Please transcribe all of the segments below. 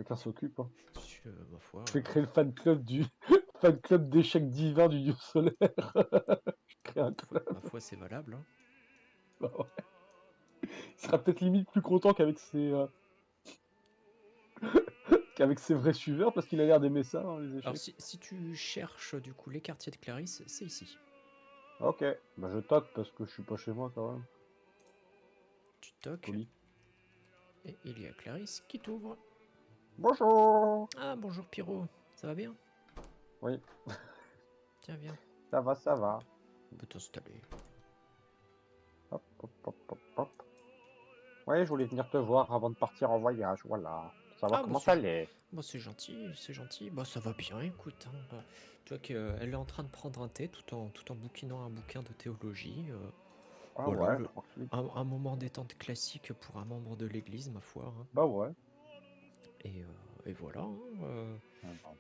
chacun s'occupe, hein. Ma foi, Je vais créer le fan club du fan club d'échecs divins du dieu solaire. Je crée un club. ma foi, c'est valable, hein. Bah ouais. Il sera peut-être limite plus content qu'avec ses vrais suiveurs parce qu'il a l'air d'aimer ça, hein, les Alors, échecs. si tu cherches du coup les quartiers de Clarisse, c'est ici. Ok, bah je toque parce que je suis pas chez moi quand même. Tu toques Poli. et il y a Clarisse qui t'ouvre. Bonjour. Ah, bonjour Pyro, ça va bien? Oui, Tiens, viens, ça va, ça va. on peut t'installer. Hop, hop, hop, hop, hop. Ouais, je voulais venir te voir avant de partir en voyage, voilà. Pour savoir Ah, comment t'allais. c'est gentil, c'est gentil. Bah, ça va bien, écoute, hein. Bah, tu vois qu'elle est en train de prendre un thé tout en bouquinant un bouquin de théologie. Ah Voilà, ouais, tranquille. un moment détente classique pour un membre de l'église, ma foi, hein. Bah ouais. Et voilà, hein, Ah bah,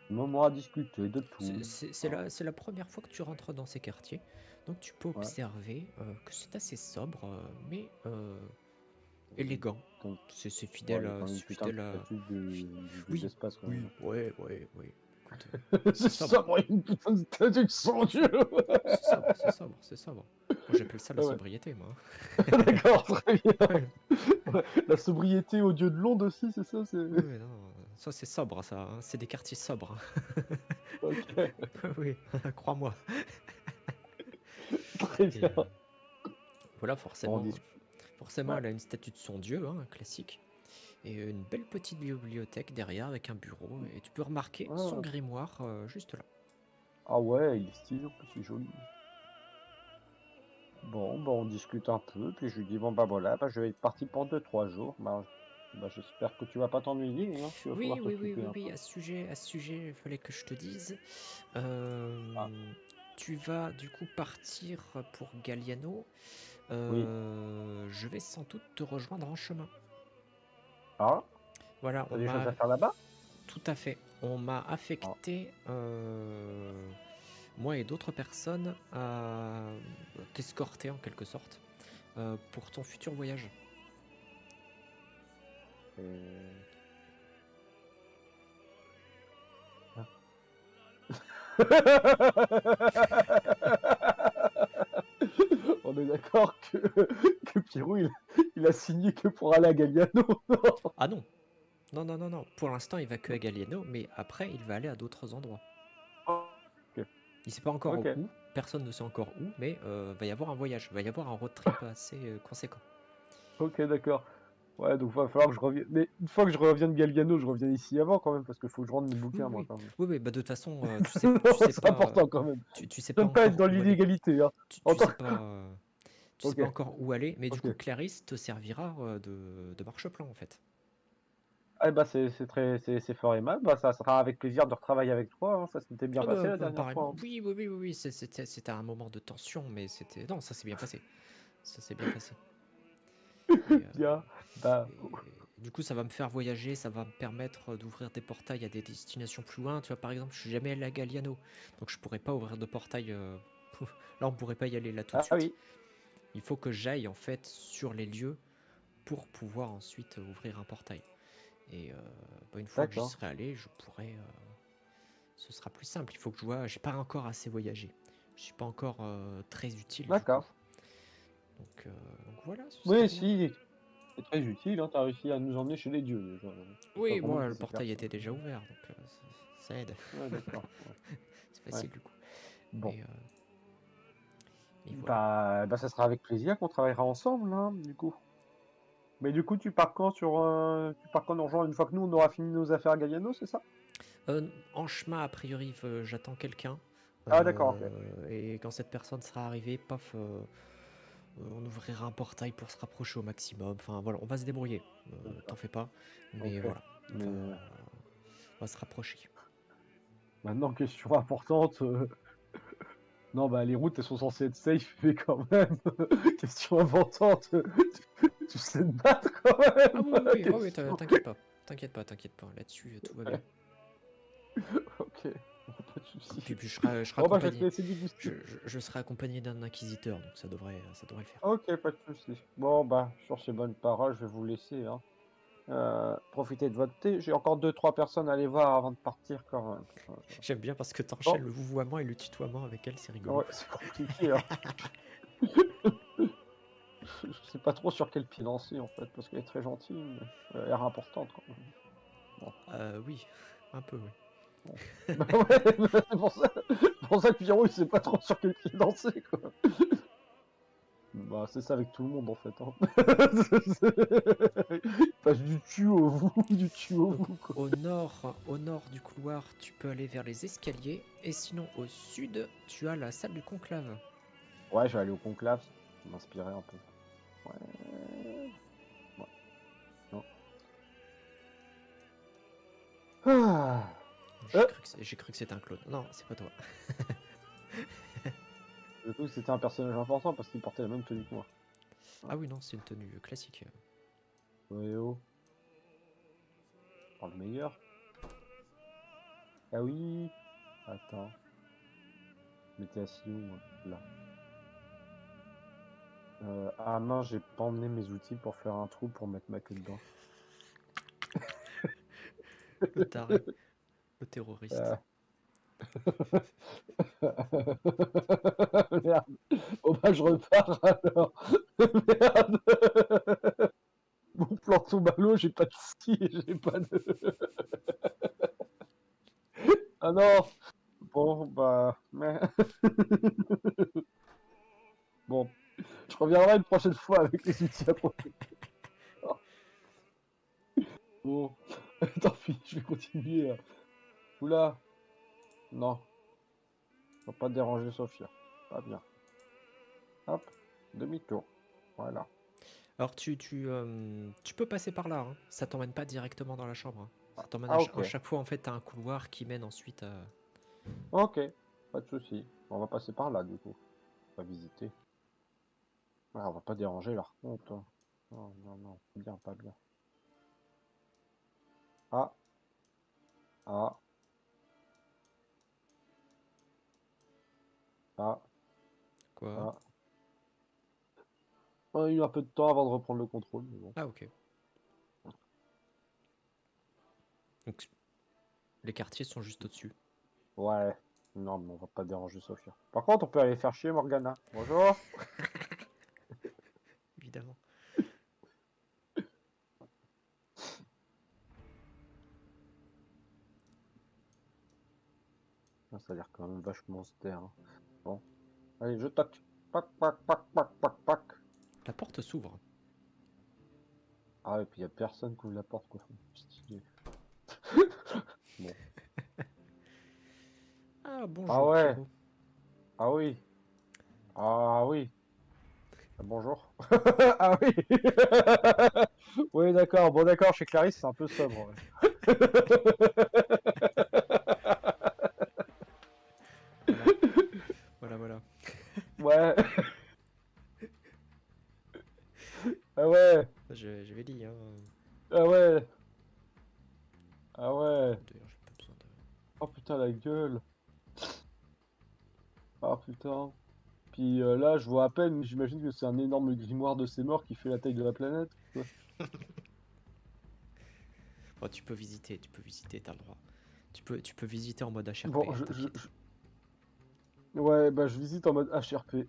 moment à discuter de tout. Hein. c'est la première fois que tu rentres dans ces quartiers, donc tu peux Ouais. observer que c'est assez sobre, mais élégant. Putain, C'est ouais, fidèle il y a à... quand même une C'est putain de fidèle à... statue de Oui, l'espace quand oui, même. ouais, ouais, ouais. Écoute, C'est c'est sobre. ça, ouais, une putain de statue de son dieu. C'est sobre, c'est sobre, c'est sobre. Moi j'appelle ça la Ah ouais. sobriété, moi. D'accord, très bien. Ouais, Ouais. La sobriété au dieu de l'onde aussi, c'est ça, c'est. ouais, non, ça c'est sobre, ça, hein. C'est des quartiers sobres. Ok, Oui, crois-moi. très Et bien. voilà, Bon, on forcément, discute. forcément, Ouais. elle a une statue de son dieu, hein, classique, et une belle petite bibliothèque derrière avec un bureau. Et tu peux remarquer son Ah, grimoire juste là. ah ouais, il est stylé, en plus, c'est joli. Bon, bah on discute un peu, puis je lui dis, bon bah voilà, bah, je vais être parti pour 2, 3 jours. Bah, j'espère que tu vas pas t'ennuyer, hein. Tu vas Oui, falloir oui, oui, t'occuper oui, un oui. peu. À ce sujet, il fallait que je te dise. Ah, Tu vas du coup partir pour Galliano. oui. Je vais sans doute te rejoindre en chemin. Ah, Voilà, t'as des choses à faire là-bas? tout à fait. On m'a Ah, affecté, moi et d'autres personnes, à t'escorter en quelque sorte pour ton futur voyage. et... ah. On est d'accord que Pirou, il a signé que pour aller à Galliano. Ah non, non, non, non, non. Pour l'instant, il va que à Galliano, mais après, il va aller à d'autres endroits. Ok, Il sait pas encore ok, où, personne ne sait encore où, mais va y avoir un voyage, va y avoir un road trip assez conséquent. ok, d'accord. Ouais, donc va falloir que je revienne. Mais une fois que je reviens de Galliano, je reviens ici avant quand même, parce qu'il faut que je rende mes Oui, bouquins, moi, oui, quand même. oui, oui, bah de toute façon, C'est important quand même. tu sais pas J'aime pas être encore dans où aller. l'illégalité, hein. En Tu tant sais pas, tu sais Ok, pas encore où aller, mais du ok. coup, Clarisse te servira de marche-plan en fait. Ah bah c'est très c'est fort aimable. Bah ça sera avec plaisir de retravailler avec toi. Hein. Ça s'était bien Ah passé bah, la dernière fois. pareillement. Hein. Oui, oui, oui, oui, oui, c'était un moment de tension, mais c'était... Non, ça s'est bien passé. Ça s'est bien passé. Et, Bien. Bah et du coup, ça va me faire voyager, ça va me permettre d'ouvrir des portails à des destinations plus loin. Tu vois, par exemple, je suis jamais allé à Galliano, donc je pourrais pas ouvrir de portail. Là, on pourrait pas y aller là tout de ah suite. oui. Il faut que j'aille en fait sur les lieux pour pouvoir ensuite ouvrir un portail. Et bah, une fois que j'y D'accord. serai allé, je pourrai. Ce sera plus simple. Il faut que je vois. J'ai pas encore assez voyagé. Je suis pas encore très utile du coup. D'accord. Donc, voilà, ce serait Oui, bien. si. C'est très utile. Hein. T'as réussi à nous emmener chez les dieux déjà. C'est pas Oui, grand monde moi, qui le sait faire portail ça. était déjà ouvert, donc ça aide. Ouais, d'accord. Ouais. C'est Ouais. facile du coup. Bon. Mais voilà. Bah ça sera avec plaisir qu'on travaillera ensemble, hein, du coup. Mais du coup, tu pars quand Urgent une fois que nous on aura fini nos affaires à Galliano, c'est ça? En chemin, a priori, j'attends quelqu'un. Ah d'accord, ok. Et quand cette personne sera arrivée, paf, on ouvrira un portail pour se rapprocher au maximum. Enfin voilà, on va se débrouiller. T'en D'accord. fais pas. Mais Ok. voilà, Mais on va se rapprocher. maintenant, question importante. Non, bah les routes elles sont censées être safe, mais quand même. Question importante. Tu sais te battre quand Ah même. oui, oui, oui, oh, oui, Question. t'inquiète pas. T'inquiète pas. Là-dessus, tout va bien. Ok. Bon, pas de soucis. Puis je serai Bon bah je vais te accompagné. laisser déguster. Je serai accompagné d'un inquisiteur, donc ça devrait le faire. Ok, pas de soucis. Bon bah sur ces bonnes paroles, je vais vous laisser. Hein. Profitez de votre thé. J'ai encore 2-3 personnes à aller voir avant de partir quand même. J'aime bien parce que Bon, t'enchaînes le vouvoiement et le tutoiement avec elle, c'est rigolo. ouais, c'est compliqué. Hein. Je sais pas trop sur quel pied danser en fait, parce qu'elle est très gentille, mais elle a l'air importante quand même. Oui, un peu, oui. Bon. Bah ouais, c'est pour ça que Pierrot il sait pas trop sur quel pied danser quoi. Bah c'est ça avec tout le monde en fait. Hein. Il passe du tu au vous, du tu au vous quoi. Au nord du couloir, tu peux aller vers les escaliers, et sinon au sud, tu as la salle du conclave. Ouais, je vais aller au conclave, ça m'inspirer un peu. Ouais. Ouais. Non. Ah. J'ai cru que c'était un clone. Non, c'est pas toi. Du coup, c'était un personnage important parce qu'il portait la même tenue que moi. Ah oui, non, c'est une tenue classique. Ouais, oh. Prends le meilleur. Ah oui. Attends. Mais t'es assis où moi là. Ah non, j'ai pas emmené mes outils pour faire un trou pour mettre ma queue dedans. Le taré, le terroriste. Merde. Oh bah je repars alors. Merde. Mon plan tombe à l'eau, j'ai pas de ski, j'ai pas de. Ah non. Bon bah. Mais... bon. Je reviendrai une prochaine fois avec les outils à côté. Bon. Tant pis, je vais continuer. Oula. Non. Faut pas déranger Sophia. Pas bien. Hop. Demi-tour. Voilà. Alors tu peux passer par là, hein. Ça t'emmène pas directement dans la chambre, hein. Ça t'emmène Ah à ok. chaque fois en fait t'as un couloir qui mène ensuite à... Ok. Pas de souci. On va passer par là du coup. On va visiter. Ah, on va pas déranger leur compte. Hein. Non, non, non. Bien, pas bien. Ah. Ah. Ah. Quoi? Ah. On a eu un peu de temps avant de reprendre le contrôle, mais bon. Ah ok. Donc les quartiers sont juste au-dessus. Ouais. Non, mais on va pas déranger Sophia. Par contre, on peut aller faire chier Morgana. Bonjour. Évidemment. Ah, ça a l'air quand même vachement austère. Hein. Bon. Allez, je toque. Pac, pac, pac, pac, pac, pac. La porte s'ouvre. Ah, et puis y a personne qui ouvre la porte, quoi. Stylé. Bon. Ah Ah bonjour ouais. Pierrot. Ah oui. Ah oui. Ah, bonjour. Ah oui. Oui, d'accord. Bon, d'accord, chez Clarisse, c'est un peu sobre. Ouais. Voilà. Voilà, voilà. Ouais. Ah ouais. J'avais dit, hein. Ah ouais. Ah ouais. D'ailleurs, j'ai pas besoin de... Oh putain, la gueule. Ah putain. Puis là, je vois à peine, mais j'imagine que c'est un énorme grimoire de ces morts qui fait la taille de la planète. Quoi. Oh, tu peux visiter, t'as le droit. Tu peux visiter en mode HRP, Bon, hein, t'inquiète. ouais, bah je visite en mode HRP.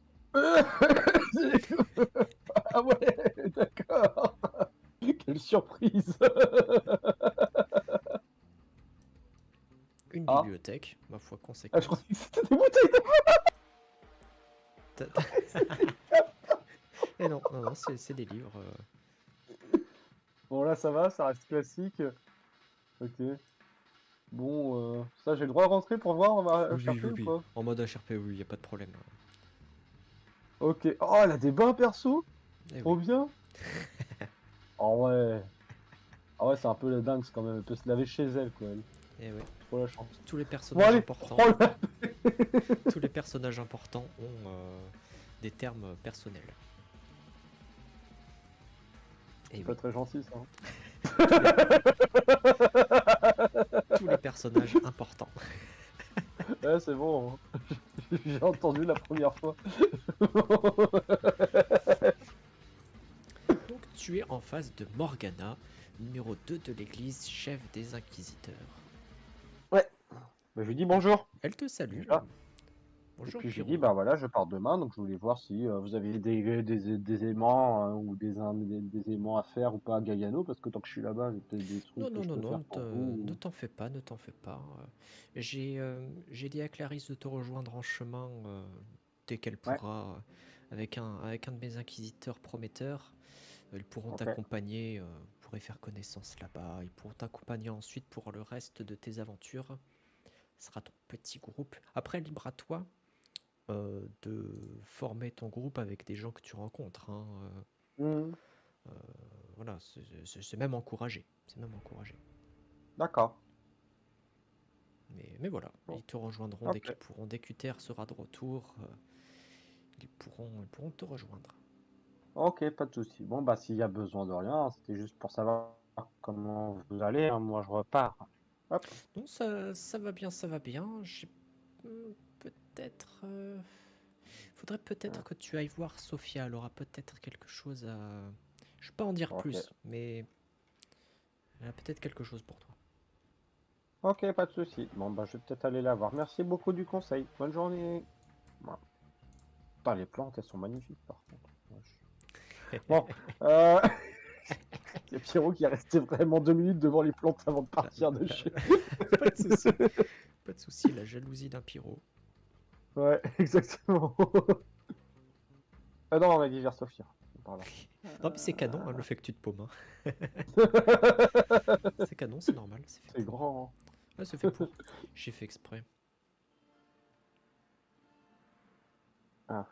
Ah ouais, d'accord. Quelle surprise. Une Ah, bibliothèque, ma foi, ah je conséquente. croyais que c'était des bouteilles de... T'as- t'as- Et non, non, non, c'est des livres. Bon là ça va, ça reste classique. Ok. Bon, ça j'ai le droit de rentrer pour voir ma Oui, HRP oui, ou oui. pas? En mode HRP, oui, y a pas de problème. Ok. Oh, elle a des bains perso? Eh Trop oui. bien. Oh ouais. Ah ouais, c'est un peu la dingue quand même. Elle peut se laver chez elle, quoi. Elle. Eh ouais. Trop la chance. Tous les Bon, personnages allez, importants, prends-la. tous les personnages importants ont des termes personnels. C'est Et pas oui. très gentil, ça. Hein. Tous les, tous les personnages importants. Ouais, c'est bon. Hein. J'ai entendu la première fois. Donc tu es en face de Morgana, numéro 2 de l'église, chef des inquisiteurs. Ouais. Bah, je lui dis bonjour. Elle te salue. Déjà. Et Bonjour puis je lui Pierrot. dis, bah voilà, je pars demain, donc je voulais voir si vous avez des aimants ou des aimants à faire ou pas à Gaiano, parce que tant que je suis là-bas, j'ai peut-être des trucs que je peux faire pour vous. Ne t'en fais pas, ne t'en fais pas. J'ai dit à Clarisse de te rejoindre en chemin dès qu'elle Ouais, pourra, avec un de mes inquisiteurs prometteurs. Ils pourront ok. t'accompagner, vous pourrez faire connaissance là-bas. Ils pourront t'accompagner ensuite pour le reste de tes aventures. Ce sera ton petit groupe. Après, libre à toi de former ton groupe avec des gens que tu rencontres, hein. Hmm, Euh, voilà, c'est même encouragé. C'est même encouragé. d'accord. Mais voilà, Bon, ils te rejoindront dès qu'ils ok. pourront. Dès qu'Uther sera de retour, ils pourront te rejoindre. Ok, pas de souci. Bon, bah s'il y a besoin de rien, c'était juste pour savoir comment vous allez, hein. Moi, je repars. Hop. Non, ça va bien, ça va bien. Peut-être. Faudrait peut-être que tu ailles voir Sophia. Elle aura peut-être quelque chose à. Je vais pas en dire Ok. plus, mais elle a peut-être quelque chose pour toi. Ok, pas de souci. Bon, bah je vais peut-être aller la voir. Merci beaucoup du conseil. Bonne journée. Bon. Putain, les plantes, elles sont magnifiques, par contre. Wesh. Bon, euh... il y a Pierrot qui est resté vraiment 2 minutes devant les plantes avant de Là, partir de là, chez. pas de souci, pas de souci. La jalousie d'un pyro. Ouais, exactement. Ah non, on a dit vers Sophia. Par là. Non, mais c'est canon, hein, le fait que tu te paumes, hein. C'est canon, c'est normal, c'est fait C'est pour. grand, Ouais, c'est fait pour. J'ai fait exprès. hein. Ah,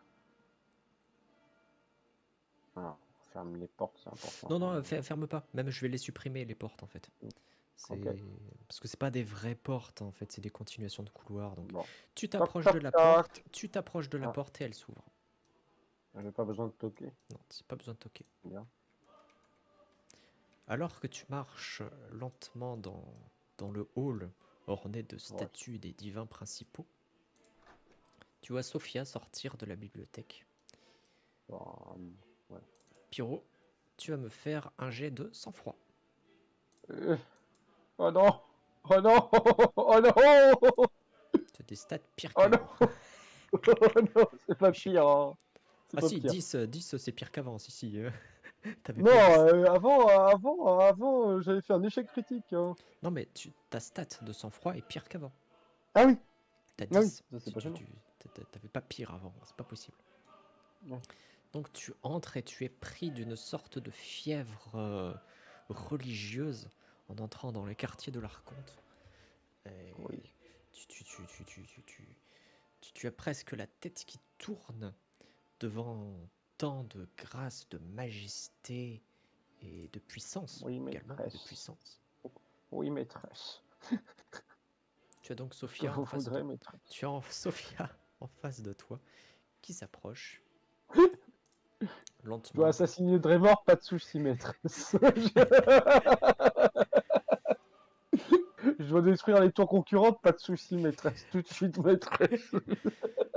ah, ferme les portes, c'est important Non, quand non, même. ferme pas. Même je vais les supprimer, les portes, en fait. Ok, C'est parce que c'est pas des vraies portes, en fait, c'est des continuations de couloirs. Donc, bon. tu Toc, t'approches de toc, la porte, toc. tu t'approches de la Ah, porte et elle s'ouvre. j'ai pas besoin de toquer. Non, c'est pas besoin de toquer. Bien. Alors que tu marches lentement dans le hall orné de Ouais. statues des divins principaux, tu vois Sophia sortir de la bibliothèque. Ouais. Pyro, tu vas me faire un jet de sang-froid. Euh, Oh non! Oh non! Oh non! Tu as des stats pires Oh non! qu'avant. Oh non, c'est pas J'ai- pire, hein. C'est Ah pas si, pire. 10 c'est pire qu'avant. Si, si, t'avais Non, pas 10. avant, j'avais fait un échec critique, hein. Non, mais ta stat de sang-froid est pire qu'avant. Ah oui, T'as ah oui, 10. ça c'est pas gênant. T'avais pas pire avant, c'est pas possible. Ouais. Donc tu entres et tu es pris d'une sorte de fièvre religieuse en entrant dans les quartiers de l'Arconte. Oui, Et tu as presque la tête qui tourne devant tant de grâce, de majesté et de puissance oui, également, de maîtresse. puissance. Oui, maîtresse. Tu as donc Je Sophia en vous face de voudrais, maîtresse. tu as Sophia en face de toi qui s'approche Je dois lentement. assassiner Draymore, pas de soucis, maîtresse. Je dois détruire les tours concurrentes, pas de soucis, maîtresse. Tout de suite, maîtresse.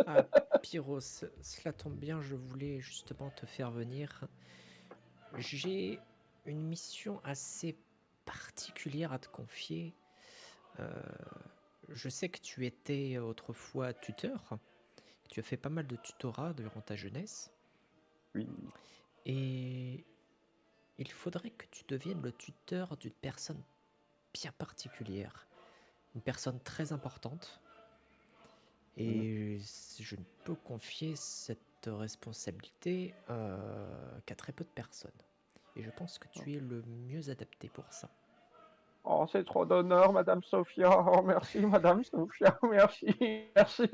Ah, Pyros, cela tombe bien, je voulais justement te faire venir. J'ai une mission assez particulière à te confier. Euh, je sais que tu étais autrefois tuteur, tu as fait pas mal de tutorat durant ta jeunesse, Oui, et il faudrait que tu deviennes le tuteur d'une personne bien particulière, une personne très importante, mm, et je ne peux confier cette responsabilité qu'à très peu de personnes. Et je pense que tu es le mieux adapté pour ça. oh, c'est trop d'honneur, Madame Sophia. Oh, merci, Madame Sophia. Merci, merci.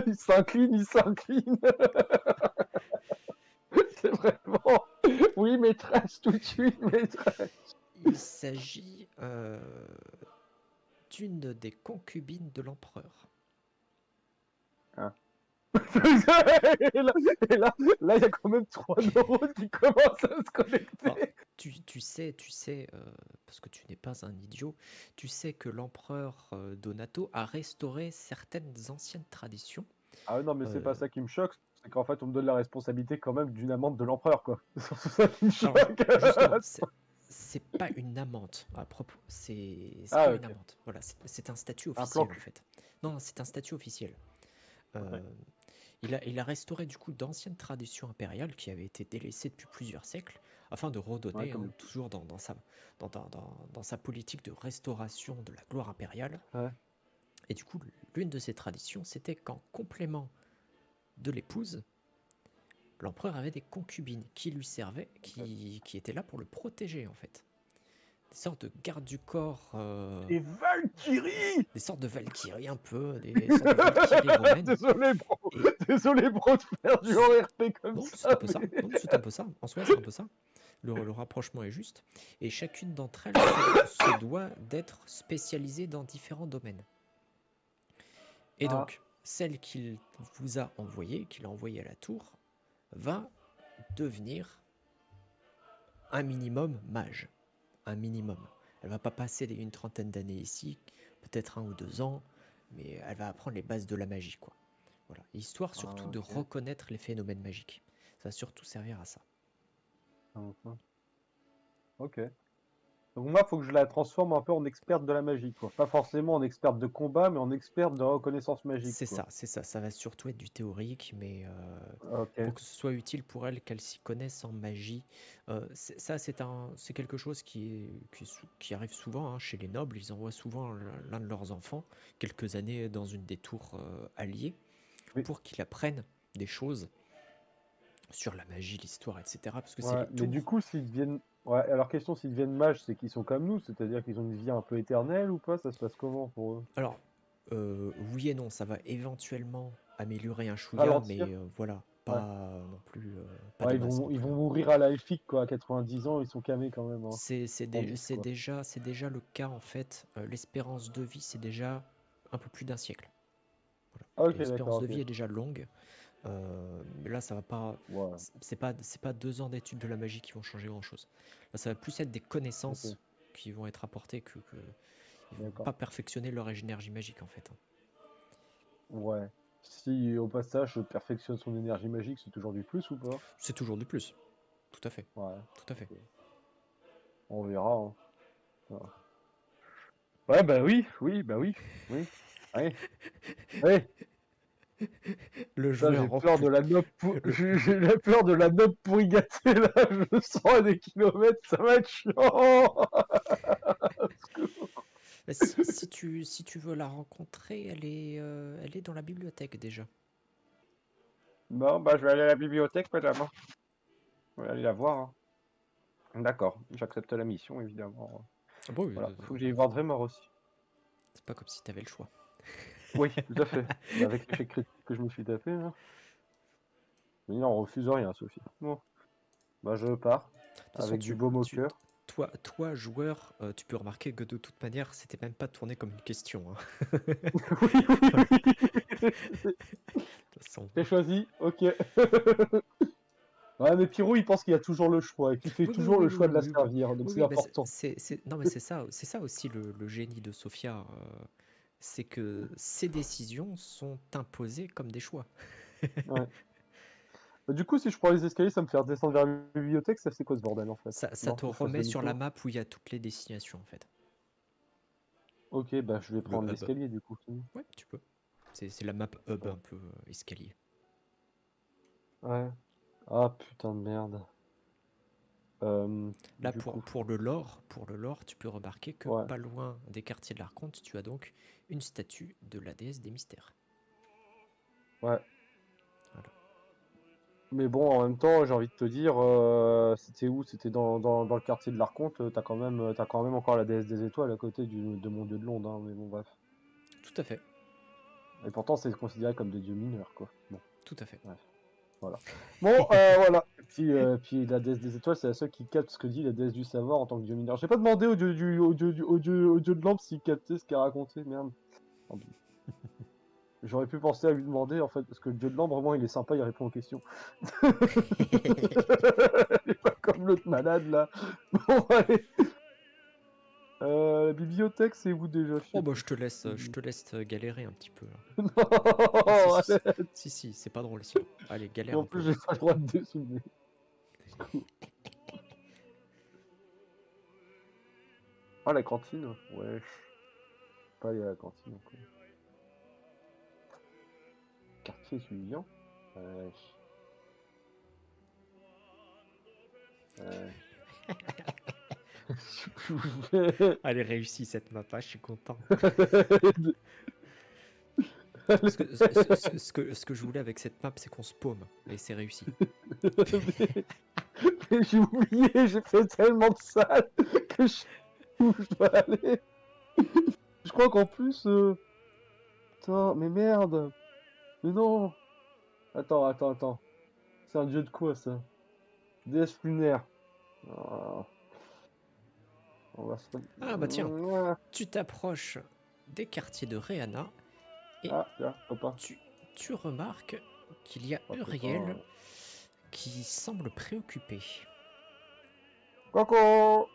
Il s'incline, il s'incline. C'est vraiment. Oui, maîtresse, tout de suite, maîtresse. Il s'agit d'une des concubines de l'empereur. Hein. Et là, il y a quand même 3 neurones qui commencent à se Alors, connecter. tu sais, parce que tu n'es pas un idiot, tu sais que l'empereur Donato a restauré certaines anciennes traditions. Ah non, mais c'est Euh, pas ça qui me choque, c'est qu'en fait, on me donne la responsabilité quand même d'une amende de l'empereur, quoi. C'est surtout ça qui me Alors, choque. justement, c'est pas une amende à propos, c'est Ah, pas une ok. amende. Voilà, c'est un statut Un officiel en planque. fait. Non, c'est un statut officiel. Ouais. Euh, il a restauré du coup d'anciennes traditions impériales qui avaient été délaissées depuis plusieurs siècles afin de Ouais, redonner, comme... toujours dans sa politique de restauration de la gloire impériale. Ouais. Et du coup, l'une de ces traditions, c'était qu'en complément de l'épouse, l'empereur avait des concubines qui lui servaient, qui étaient là pour le protéger en fait. Des sortes de gardes du corps, Et Valkyrie! des sortes de valkyries un peu, des sortes de valkyries romaines. Désolé, bro. Et Désolé, bro, de faire du ORP comme non, c'est un ça, peu ça. mais... Non, c'est un peu ça. En soi, c'est un peu ça. Le rapprochement est juste. Et chacune d'entre elles se doit d'être spécialisée dans différents domaines. Et Ah, donc, celle qu'il vous a envoyée, qu'il a envoyée à la tour, va devenir un minimum mage. Un minimum. Elle va pas passer une trentaine d'années ici, peut-être 1 ou 2 ans, mais elle va apprendre les bases de la magie, quoi. Voilà. Histoire surtout de ok. reconnaître les phénomènes magiques. Ça va surtout servir à ça. Mhm. Ok. Donc moi, il faut que je la transforme un peu en experte de la magie, quoi. Pas forcément en experte de combat, mais en experte de reconnaissance magique, quoi. C'est ça. Ça va surtout être du théorique, mais Ok. pour que ce soit utile pour elle, qu'elle s'y connaisse en magie. Ça, c'est quelque chose qui arrive souvent, hein, chez les nobles. Ils envoient souvent l'un de leurs enfants quelques années dans une des tours alliées Mais, pour qu'il apprenne des choses sur la magie, l'histoire, etc. Parce que c'est ouais, les mais du tours. coup, s'ils deviennent... Ouais, alors question, s'ils deviennent mages, c'est qu'ils sont comme nous, c'est-à-dire qu'ils ont une vie un peu éternelle ou pas? Ça se passe comment pour eux? Alors, oui et non, ça va éventuellement améliorer un chouïa, Ralentir? mais voilà, Ouais. pas non plus, pas Ouais, des masses non ils plus, vont hein. mourir à la elfique, quoi. À 90 ans, ils sont camés quand même, hein. En 10, quoi. C'est déjà le cas en fait. L'espérance de vie, c'est déjà un peu plus d'un siècle. Voilà. Ah, ok, L'espérance d'accord, de ok. vie est déjà longue. Mais là, ça va pas. Ouais, C'est pas 2 ans d'études de la magie qui vont changer grand-chose. Là, ça va plus être des ok, connaissances qui vont être apportées que ils vont d'accord. pas perfectionner leur énergie magique en fait, hein. Ouais. Si au passage perfectionne son énergie magique, c'est toujours du plus ou pas? C'est toujours du plus. Tout à fait. Ouais, Tout à fait. ok. On verra, hein. Ouais, ouais, bah oui, oui, bah oui, oui. Oui, oui. Le Putain, j'ai joueur, oh peur de la putain. note Le... j'ai la peur de la note pourri gâtée là, je le sens à des kilomètres, ça va être chiant. Si tu veux la rencontrer, elle est dans la bibliothèque déjà. Bon, bah je vais aller à la bibliothèque, madame, hein. Je vais aller la voir, hein. D'accord, j'accepte la mission, évidemment. Ah bon, Voilà, faut que j'aille voir Draymond aussi. c'est pas comme si t'avais le choix. Oui, tout à fait. Bah, avec l'échec critique que je me suis tapé, là. Mais non, on refuse rien, Sophie. Bon, bah je pars, De toute façon, avec du baume au cœur. toi, joueur, tu peux remarquer que de toute manière, c'était même pas tourné comme une question, hein. Oui, oui, oui. De toute façon. T'es choisi, ok. Ouais, mais Pierrot, il pense qu'il y a toujours le choix et qu'il fait Oui, oui, toujours oui, le oui, choix de la oui, oui, servir, donc oui, c'est oui, mais important. non, mais c'est ça aussi le génie de Sophia, c'est que ses décisions sont imposées comme des choix. Ouais. Bah, du coup, si je prends les escaliers, ça me fait redescendre vers la bibliothèque, ça c'est quoi ce bordel en fait? Ça Non, te faut que je fasse remet sur la demi-tour. map où il y a toutes les destinations en fait. Ok, bah je vais Le prendre hub. l'escalier du coup. C'est bon. Ouais, tu peux. C'est la map hub Ouais. un peu escalier. Ouais. Ah putain de merde. Là, Du coup, pour le lore, tu peux remarquer que ouais. pas loin des quartiers de l'Arconte, tu as donc une statue de la déesse des mystères. Ouais. Voilà. Mais bon, en même temps, j'ai envie de te dire, c'était où? C'était dans le quartier de l'Arconte, t'as quand même encore la déesse des étoiles à côté de mon dieu de l'onde, hein, mais bon, bref. Tout à fait, Et pourtant, c'est considéré comme des dieux mineurs, quoi. Bon, tout à fait. bref. Voilà. Bon, voilà. Puis la déesse des étoiles, c'est la seule qui capte ce que dit la déesse du savoir en tant que dieu mineur. J'ai pas demandé au dieu de lampe s'il captait ce qu'il racontait, merde. Tant pis. J'aurais pu penser à lui demander, en fait, parce que le dieu de l'ambre, vraiment, il est sympa, il répond aux questions. Il est pas comme l'autre malade, là. Bon, allez. La bibliothèque, c'est où déjà? Oh bah je te laisse galérer un petit peu là. Non, Ah, si, arrête. si, c'est pas drôle sinon. Allez, Et galère en un peu. plus, j'ai pas le droit de dessiner. Ah, la cantine? Ouais, pas aller à la cantine encore. Quartier étudiant? Ouais. Ouais. Je sais plus où je vais. Allez, réussi cette map, je suis content. Ce que, ce que je voulais avec cette map, c'est qu'on se paume. Et c'est réussi. Mais j'ai oublié, j'ai fait tellement de salles que je sais où je dois aller. Je crois qu'en plus... Putain, mais merde. Mais non. Attends. C'est un dieu de quoi, ça? Déesse lunaire. Ah, on va se... Ah bah tiens, tu t'approches des quartiers de Réana et Ah, tiens, copain. tu remarques qu'il y a Oh, Uriel copain. qui semble préoccupé. Coco.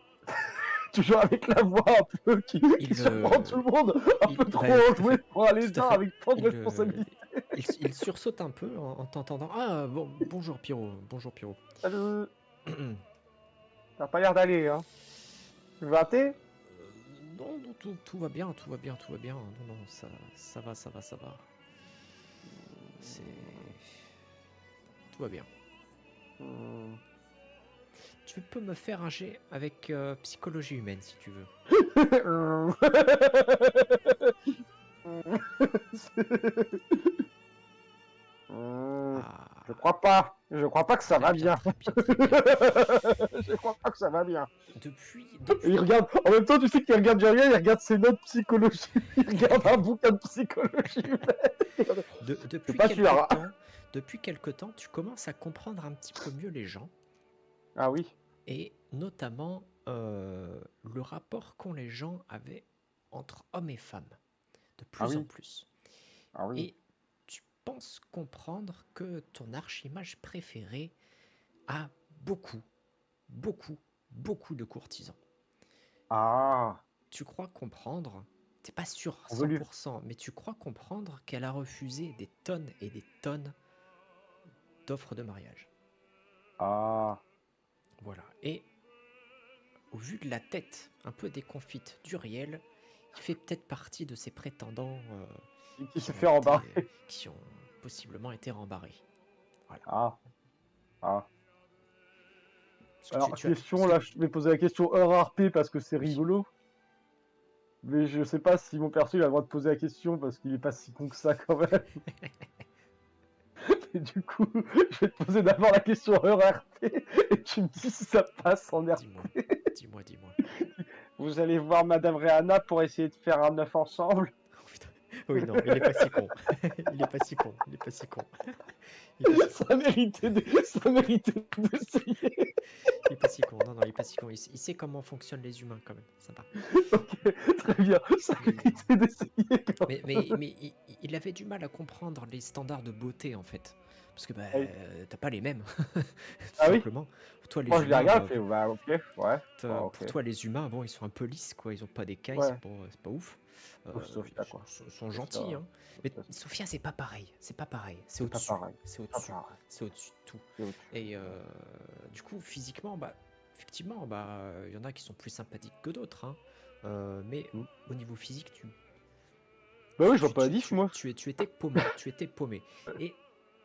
Toujours avec la voix un peu qui surprend tout le monde, un peu trop enjoué pour un lézard avec tant de responsabilités. Il sursaute un peu en t'entendant. Ah bon, bonjour Pyro, bonjour Pyro. Salut. T'as pas l'air d'aller, hein? Tu veux un thé? Non, non, tout va bien, tout va bien, tout va bien. Non, non, ça va, ça va, ça va. C'est... Tout va bien. Tu peux me faire un jet avec psychologie humaine si tu veux. Ah, Je crois pas que ça va bien. très bien, très bien. Je crois pas que ça va bien. Depuis... Il regarde, en même temps, tu sais qu'il regarde rien, il regarde ses notes psychologiques, il regarde un bouquin de psychologie. Depuis quelque temps, tu commences à comprendre un petit peu mieux les gens. Ah oui. Et notamment le rapport qu'ont les gens avaient entre hommes et femmes, de plus en plus. Ah oui. Et tu penses comprendre que ton archimage préféré a beaucoup, beaucoup, beaucoup de courtisans. Ah. Tu crois comprendre, t'es pas sûr à On veut lui... 100%, mais tu crois comprendre qu'elle a refusé des tonnes et des tonnes d'offres de mariage. Ah. Voilà. Et au vu de la tête un peu déconfite d'Uriel, il fait peut-être partie de ces prétendants Qui se fait rembarrer. qui ont possiblement été rembarrés. Voilà. Ah. Ah. Parce que Alors, question, là, je vais poser la question heure RP parce que c'est rigolo. Mais je sais pas si mon perso il a le droit de poser la question parce qu'il est pas si con que ça quand même. Et du coup, je vais te poser d'abord la question heure RP et tu me dis si ça passe en RP. Dis-moi. Vous allez voir Madame Rihanna pour essayer de faire un œuf ensemble. Oh, putain. Oui, non, il est pas si con. Il est pas si con. Ça méritait d'essayer. Il est pas si con. Non, il est pas si con. Il sait comment fonctionnent les humains quand même. Sympa. Ok, très bien. Ça méritait d'essayer quand même. Mais il avait du mal à comprendre les standards de beauté en fait. Parce que bah, t'as pas les mêmes, tout simplement. Toi, les Moi, je les humains, regarde, je fais, bah, ok, ouais. pour toi, les humains, bon, ils sont un peu lisses, quoi. Ils ont pas d'écailles, Ouais. c'est pas ouf. Sophia, quoi. Ils sont gentils, hein. Mais Sophia, c'est pas pareil. C'est au-dessus. C'est au-dessus de tout. Et du coup, physiquement, bah, effectivement, bah, il y en a qui sont plus sympathiques que d'autres, hein. Mais au niveau physique, bah oui, je vois pas la diff, moi. Tu étais paumé. Et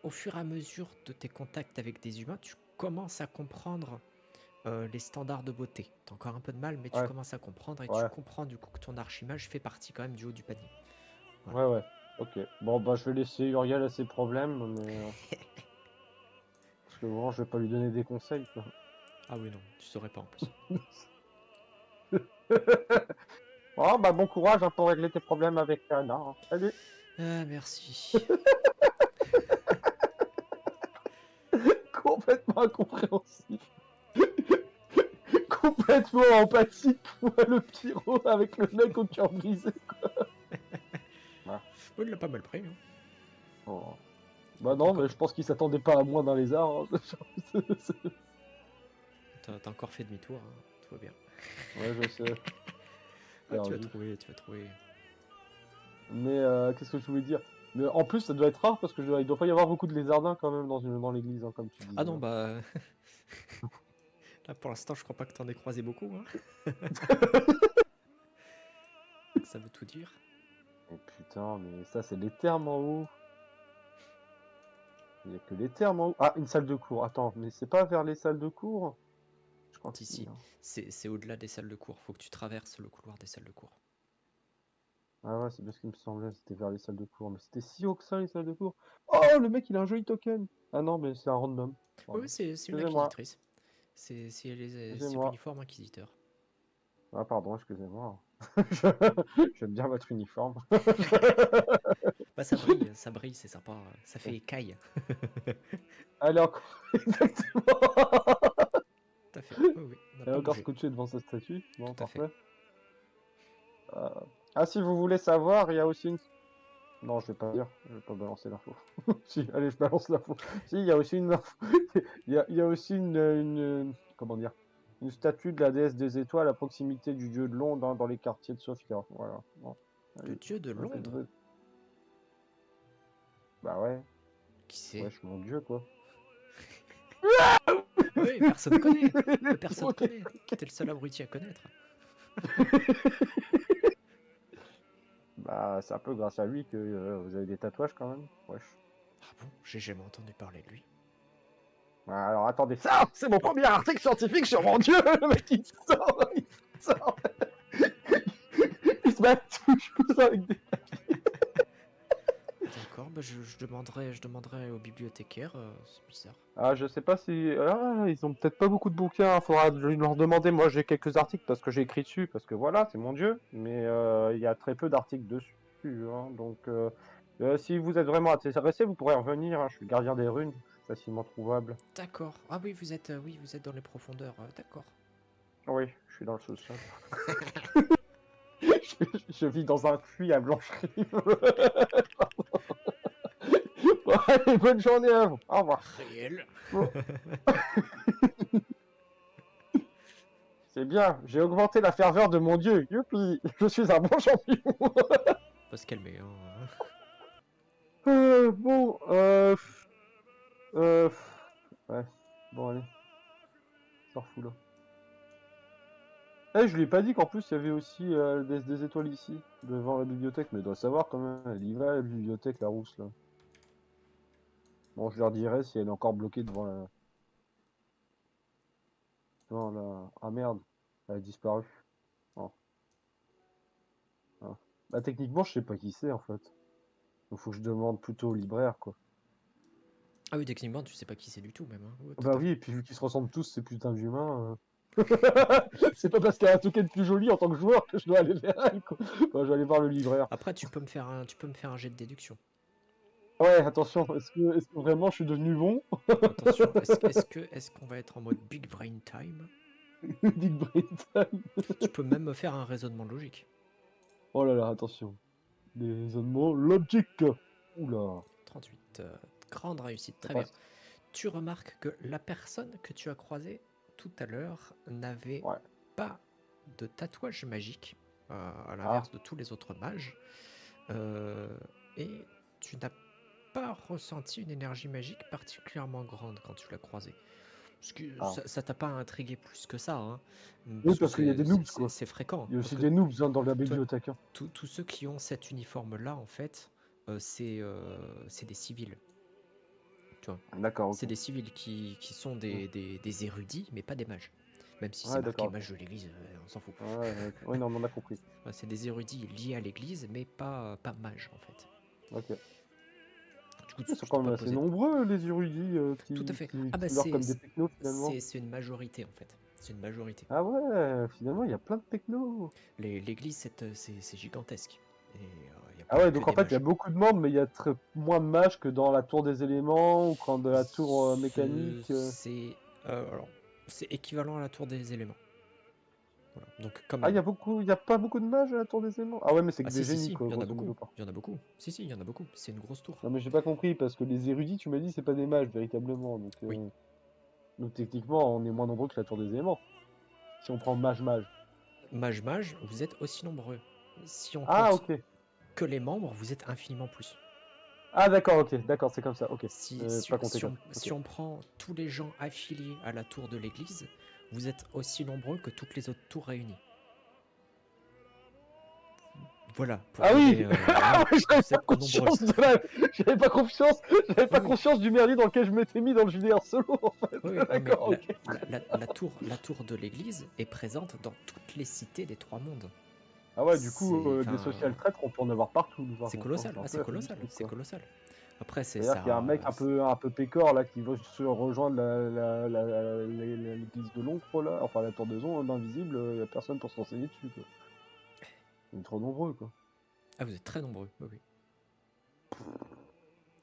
au fur et à mesure de tes contacts avec des humains, tu commences à comprendre les standards de beauté. T'as encore un peu de mal, mais tu commences à comprendre et tu comprends du coup que ton archimage fait partie quand même du haut du panier. Voilà. Ouais. Ok. Bon, bah, je vais laisser Uriel à ses problèmes, mais... Parce que vraiment, je vais pas lui donner des conseils, quoi. Ah oui, non, tu saurais pas en plus. Oh, bah, bon courage hein, pour régler tes problèmes avec Anna. Hein. Salut. Ah, merci. Complètement incompréhensif. Complètement empathique pour le pyro avec le mec au cœur brisé, quoi. Oh, il l'a pas mal pris. Hein. Oh. Bah non, mais je pense qu'il s'attendait pas à moins d'un lézard. Hein. T'as encore fait demi-tour, hein. Tout va bien. Ouais, je sais. Ah, tu vas perdu. trouver, tu vas trouver. Mais qu'est-ce que je voulais dire? Mais en plus, ça doit être rare parce que il doit pas y avoir beaucoup de lézardins quand même dans l'église, hein, comme tu Ah disais, non, hein. bah. Là, pour l'instant, je crois pas que t'en aies croisé beaucoup, hein. Ça veut tout dire. Mais putain, mais ça, c'est les termes en haut. Il y a que les termes en haut. Ah, une salle de cours. Attends, mais c'est pas vers les salles de cours? Je crois que si, Ici, hein. c'est au-delà des salles de cours. Faut que tu traverses le couloir des salles de cours. Ah ouais, c'est bien ce qui me semblait, c'était vers les salles de cours. Mais c'était si haut que ça, les salles de cours. Oh, le mec, il a un joli token. Ah non, mais c'est un random. Oui, Pardon. c'est une Excusez-moi. inquisitrice. C'est Excusez-moi. l'uniforme inquisiteur. Ah, pardon, excusez-moi. J'aime bien votre uniforme. Bah, ça brille, c'est sympa. Ça fait écaille. Elle est encore... Exactement. Tout à fait. Oui, oui, on n'a Elle est pas encore bougé. scotchée devant sa statue. Bon, Tout à fait. parfait. Euh, Ah, si vous voulez savoir, il y a aussi une... Non, je vais pas dire, je vais pas balancer l'info. Si, allez, je balance l'info. Si, il y a aussi une info. Il y a aussi comment dire, une statue de la déesse des étoiles à proximité du dieu de Londres, hein, dans les quartiers de Sofia. Voilà. Bon, Le allez. dieu de Donc, Londres? bah ouais, Qui c'est? wesh, mon dieu, quoi. Oui, personne connaît. Il est Personne trop connaît. T'es le seul abruti à connaître. Bah, c'est un peu grâce à lui que vous avez des tatouages quand même. Wesh. Ah bon? J'ai jamais entendu parler de lui. Alors attendez, ça, c'est mon premier article scientifique sur mon dieu, le mec il sort, il se bat toujours avec des... D'accord, bah je demanderai au bibliothécaire, c'est bizarre. Ah, je sais pas si... Ah, ils ont peut-être pas beaucoup de bouquins, faudra leur demander. Moi j'ai quelques articles parce que j'ai écrit dessus, parce que voilà, c'est mon dieu, mais il y a très peu d'articles dessus, hein, donc si vous êtes vraiment intéressé, vous pourrez revenir, hein, je suis le gardien des runes, je suis facilement trouvable. D'accord. Ah oui, vous êtes dans les profondeurs. D'accord. Oui, je suis dans le sous-sol. Je vis dans un puits à Blancherie. Bon, allez, bonne journée à vous. Au revoir. Réel. Bon, c'est bien, j'ai augmenté la ferveur de mon dieu. Youpi, je suis un bon champion. Faut se calmer, hein. Bon, ouais. Bon, allez, s'en fout là. Eh, je lui ai pas dit qu'en plus il y avait aussi des étoiles ici, devant la bibliothèque, mais il doit savoir quand même. Elle y va, la bibliothèque, la rousse là. Bon, je leur dirai si elle est encore bloquée devant la. Devant la... Ah merde, elle a disparu. Oh, ah. Bah, techniquement, je sais pas qui c'est en fait. Donc, faut que je demande plutôt au libraire quoi. Ah oui, techniquement, tu sais pas qui c'est du tout, même, hein. Ouais, tout Bah à oui, fait. et puis vu qu'ils se ressemblent tous, ces putains d'humains. C'est pas parce qu'elle a un token plus joli en tant que joueur que je dois aller vers elle, quoi. Bah, je vais aller voir le libraire. Après, tu peux me faire un jet de déduction. Ouais, attention, est-ce que vraiment je suis devenu bon? Attention, est-ce qu'on va être en mode Big Brain Time? Big Brain Time. Tu peux même me faire un raisonnement logique. Oh là là, attention. Des raisonnements logiques. Oula, 38. Grande réussite, ça très bien. passe. Tu remarques que la personne que tu as croisée tout à l'heure n'avait Ouais. pas de tatouage magique, à Ah, l'inverse de tous les autres mages. Euh, et tu n'as pas ressenti une énergie magique particulièrement grande quand tu l'as croisée. Parce que ah. ça t'a pas intrigué plus que ça, hein, Oui, parce que parce qu'il y a des noobs, quoi. c'est fréquent. Il y a Parce aussi que des noobs hein, dans la toi, bibliothèque, hein. tous ceux qui ont cet uniforme-là, en fait, c'est des civils. Tu vois. D'accord, C'est ok. des civils qui sont Mm. des érudits, mais pas des mages. Même si c'est Ouais, marqué d'accord, ok. mage de l'église, on s'en fout. Ouais, ouais, ouais, non, mais on a compris. Ouais, c'est des érudits liés à l'église, mais pas mages, en fait. Ok. Du coup, Ils tu sont t'es quand pas même assez posé. nombreux, les érudits Tout à fait. Ah bah qui meurent comme des technos, finalement. c'est une majorité, en fait. C'est une majorité. Ah ouais, finalement, il y a plein de technos. L'église, c'est gigantesque. Et il n'y a Ah pas ouais, que donc en des fait, il y a mages. beaucoup de membres, mais il y a très, moins de mages que dans la tour des éléments ou quand de la tour mécanique. Alors, c'est équivalent à la tour des éléments. Voilà. Donc quand Ah, même. il y a pas beaucoup de mages à la tour des éléments? Ah ouais, mais c'est Ah que si des si génies, si, quoi, il y en a grosso beaucoup. modo. Par Il y en a beaucoup. Si si, il y en a beaucoup. C'est une grosse tour. Non, mais j'ai pas compris, parce que les érudits, tu m'as dit, c'est pas des mages, véritablement. Oui. Donc techniquement, on est moins nombreux que la tour des éléments. Si on prend mage-mage. Mage, vous êtes aussi nombreux. Si on Ah, compte ok. que les membres, vous êtes infiniment plus. Ah, d'accord, ok. D'accord, c'est comme ça. Ok. Si, si, Pas compté si comme on, ça. si on prend tous les gens affiliés à la tour de l'église, vous êtes aussi nombreux que toutes les autres tours réunies. Voilà, pour Ah oui. donner, voilà, J'avais vous pas êtes nombreux. conscience j'avais pas confiance. J'avais pas Oui, oui. conscience du merdier dans lequel je m'étais mis dans le JDR solo, en fait. Oui, oui, non, mais D'accord, ok. la tour de l'église est présente dans toutes les cités des trois mondes. Ah ouais, du coup, C'est, des enfin, social traîtres, on peut en avoir partout, nous, par c'est contre, hein. colossal. C'est un Ah, peu c'est la folie du colossal, truc, c'est quoi. colossal. Après, c'est C'est-à-dire qu'il y a un ça. mec un peu pécore, là, qui veut se rejoindre l'église de l'ombre, là, enfin la tour de Zon, d'invisible, il y a personne pour se renseigner dessus, quoi. On est trop nombreux, quoi. Ah, vous êtes très nombreux. Oui, oui.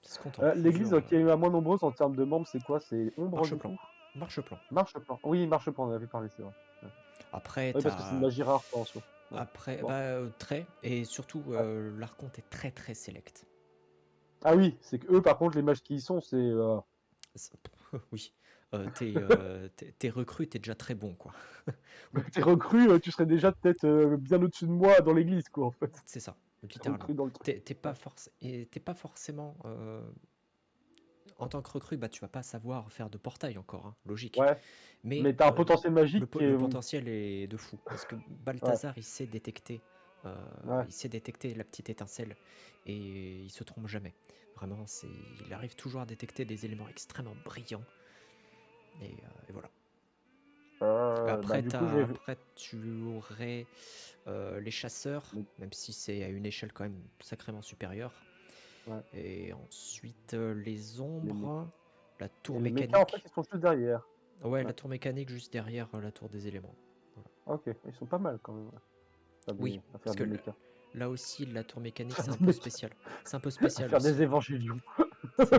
Ça se compte en L'église plusieurs. qui est la moins nombreuse en termes de membres, c'est quoi? C'est Ombre, du Marche-plan. coup? Marche-plan. Marche-plan. Oui, marche-plan, on en avait parlé, c'est vrai. Ouais. Après, Oui, parce que c'est une t'as. magie rare, quoi, en soi. Ouais. Après, Bon. très. Et surtout, Ouais. l'archonte est très très select. Ah oui, c'est que eux, par contre, les mages qui y sont, c'est... Oui. T'es recrue, t'es déjà très bon, quoi. T'es recru, tu serais déjà peut-être bien au-dessus de moi dans l'église, quoi, en fait. C'est ça, T'es littéralement. recru dans le truc. T'es pas forcément. En tant que recrue, bah, tu vas pas savoir faire de portail encore, hein, logique. Ouais, Mais mais t'as un potentiel magique qui le est... potentiel est de fou. Parce que Ouais, Balthazar, euh, ouais. il sait détecter la petite étincelle et il se trompe jamais. Vraiment, il arrive toujours à détecter des éléments extrêmement brillants. Et voilà. Bah, du coup, j'ai... Après, tu aurais les chasseurs, même si c'est à une échelle quand même sacrément supérieure. Ouais. Et ensuite, les Les, mé- ombres, la tour les mécas, en fait, mécanique. ils sont juste derrière. Ouais, Ouais. la tour mécanique juste derrière la tour des éléments. Voilà. Ok, ils sont pas mal, quand même, Oui, à faire parce que des mécas. là aussi, la tour mécanique, Faire c'est un des peu mécas. spécial. C'est un peu À spécial faire des aussi. évangélions. C'est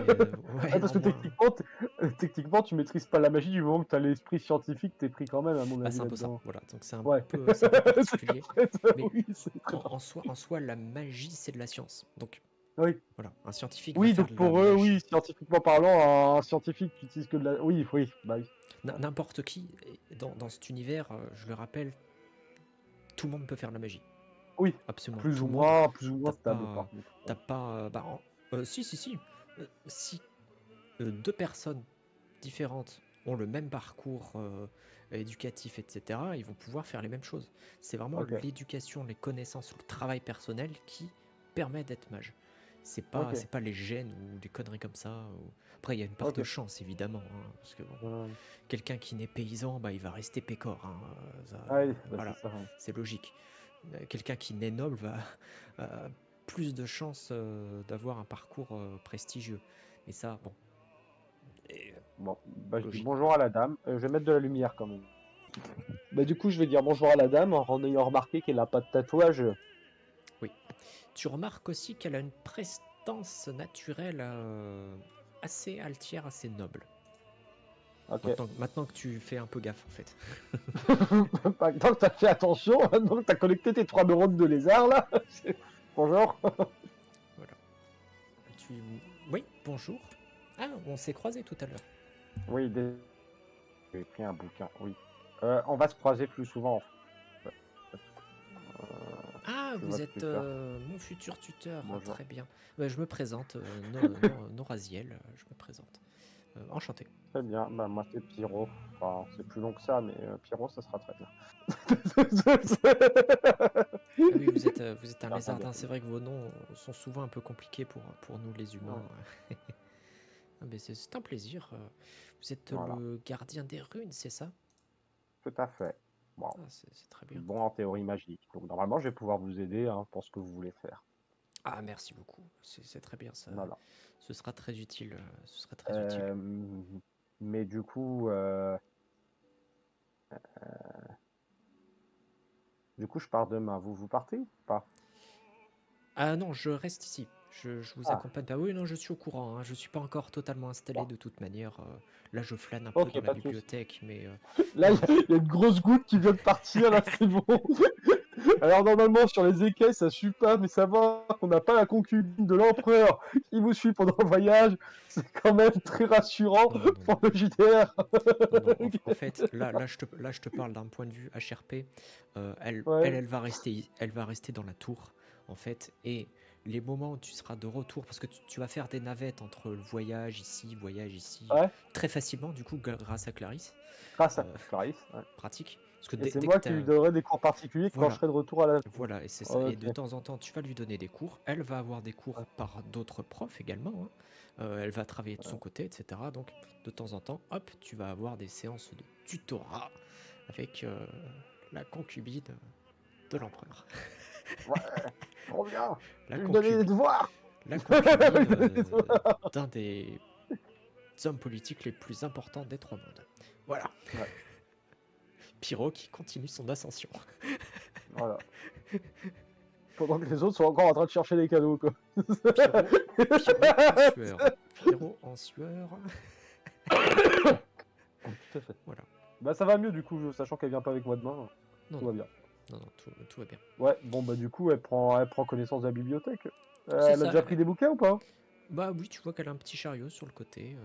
Ouais, ouais, parce en que moins. techniquement, tu maîtrises pas la magie du moment que t'as l'esprit scientifique, t'es pris quand même, à mon Bah, avis, c'est un peu ça. là-dedans. Voilà, donc Ouais. c'est un peu C'est particulier. très... Mais Oui, c'est très en soi, la magie, c'est de la science. Donc Oui. voilà, un scientifique va Oui, faire donc de la pour eux, oui, magie. scientifiquement parlant, un scientifique qui utilise que de la... Oui, oui, bah oui. Ouais. N'importe qui, dans cet univers, je le rappelle, tout le monde peut faire de la magie. Oui, Absolument tout le monde. plus ou moins T'as stable, pas, par contre. t'as pas, si, si, si. Si deux personnes différentes ont le même parcours éducatif, etc., ils vont pouvoir faire les mêmes choses. C'est vraiment Ok, l'éducation, les connaissances, le travail personnel qui permet d'être mage. ok, C'est pas les gènes ou des conneries comme ça. Après, il y a une part de ok. chance, évidemment. Hein, parce que bon, Euh, quelqu'un qui naît paysan, bah, il va rester pécore. Hein, Ah oui, bah c'est voilà, ça. Ouais. c'est logique. Quelqu'un qui naît noble va plus de chances d'avoir un parcours prestigieux. Mais ça, bon, et, Bon, bah je dis logique. bonjour à la dame. Je vais mettre de la lumière quand même. Bah du coup, je vais dire bonjour à la dame en ayant remarqué qu'elle n'a pas de tatouage. Oui. Tu remarques aussi qu'elle a une prestance naturelle assez altière, assez noble. Ok. Maintenant que tu fais un peu gaffe, en fait. Maintenant que t'as fait attention, maintenant que t'as connecté tes 3 neurones de lézard là. Bonjour. Voilà. Tu... Oui, bonjour. Ah, on s'est croisés tout à l'heure. Oui, j'ai pris un bouquin, oui. On va se croiser plus souvent, en fait. Ah, Je suis vous votre êtes tuteur. mon futur tuteur. Ah, Bonjour. très bien. Je me présente, Noraziel, je me présente. Enchanté. Très bien. Bah, moi, c'est Pyro. Enfin, c'est plus long que ça, mais Pyro, ça sera très bien. Ah oui, vous êtes un Enfin, bien lézardin. fait. C'est vrai que vos noms sont souvent un peu compliqués pour nous les humains. Ouais, Ah, mais c'est un plaisir. Vous êtes voilà, le gardien des runes, c'est ça? tout à fait. Bon, Ah, c'est très je suis bien. bon en théorie magique. Donc, normalement, je vais pouvoir vous aider hein, pour ce que vous voulez faire. Ah, merci beaucoup. C'est très bien ça. Voilà. Ce sera très utile. Ce sera très utile. Euh, mais du coup, je pars demain. Vous partez ou pas? Ah non, je reste ici. Je vous Ah, accompagne pas. Oui, non, je suis au courant. Hein. Je suis pas encore totalement installé bon. de toute manière. Là, je flâne un peu Ok, dans la pas de soucis. bibliothèque, mais Là, non, il non. y a une grosse goutte qui vient de partir, là, c'est bon. Alors normalement sur les écailles ça suit pas, mais savoir qu'on n'a pas la concubine de l'empereur qui vous suit pendant le voyage, c'est quand même très rassurant Non, non, non, pour non. le JDR. Non, non, en fait, là, je te parle d'un point de vue HRP. Ouais, Elle va rester dans la tour, en fait. Et les moments où tu seras de retour, parce que tu vas faire des navettes entre le voyage ici, ouais, très facilement, du coup, grâce à Clarisse. grâce à Euh, Clarisse. Ouais. pratique. Parce que Et c'est dès que moi qui lui t'as... donnerai des cours particuliers quand je Voilà, serai de retour à la tour. voilà, et c'est ça. Et Ok. de temps en temps, tu vas lui donner des cours. Elle va avoir des cours Ouais, par d'autres profs également, hein. Elle va travailler de son ouais. côté, etc. Donc, de temps en temps, hop, tu vas avoir des séances de tutorat avec la concubine de l'empereur. Ouais, trop bien. La Tu lui donnais des concubine, devoirs. la Tu lui concubine donnais des devoirs. d'un des hommes politiques les plus importants des trois mondes. Voilà. Ouais, Pyro qui continue son ascension. voilà. Pendant que les autres sont encore en train de chercher des cadeaux, quoi. Pyro en sueur. Pyro en sueur. Tout à fait. Voilà. Bah ça va mieux du coup, sachant qu'elle vient pas avec moi demain, Non, tout non, va bien. non, non, tout va bien. Ouais, bon bah du coup elle prend connaissance de la bibliothèque. C'est Elle a ça. déjà pris des bouquins ou pas? Bah oui, tu vois qu'elle a un petit chariot sur le côté.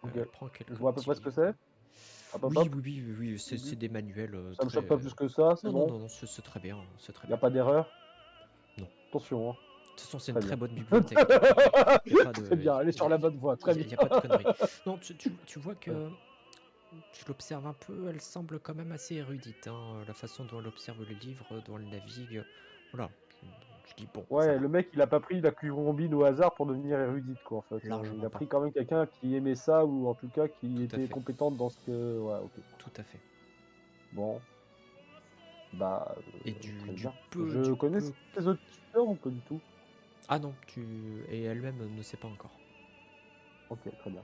Ok. Elle prend Je quelques vois à peu petits près ce que livres. c'est. Hop hop Oui, hop. oui, oui, oui, oui, Au début. c'est des manuels Ça me choque très. pas plus que ça, c'est Non, non, bon. non, non, c'est très bien, c'est très Y a bien. pas d'erreur. Non. Attention, hein. De toute façon, c'est une Très très bien. bonne bibliothèque, donc il n'y a pas Très de, bien, elle est sur la bonne voie, très bien. y a pas de conneries. Non, tu vois que tu l'observes un peu, elle semble quand même assez érudite, hein, la façon dont elle observe les livres, dont elle navigue. Voilà. Je dis bon, ça Ouais, va. le mec, il a pas pris la combine au hasard pour devenir érudite, quoi, en fait. Il Largement a pas. pris quand même quelqu'un qui aimait ça, ou en tout cas qui Tout à était fait. compétente dans ce que... Ouais, ok. Tout à fait. Bon, bah, Et très du bien. peu, Je du connais peu. ces autres tuteurs ou pas du tout? Ah non, et elle-même ne sait pas encore. Ok, très bien.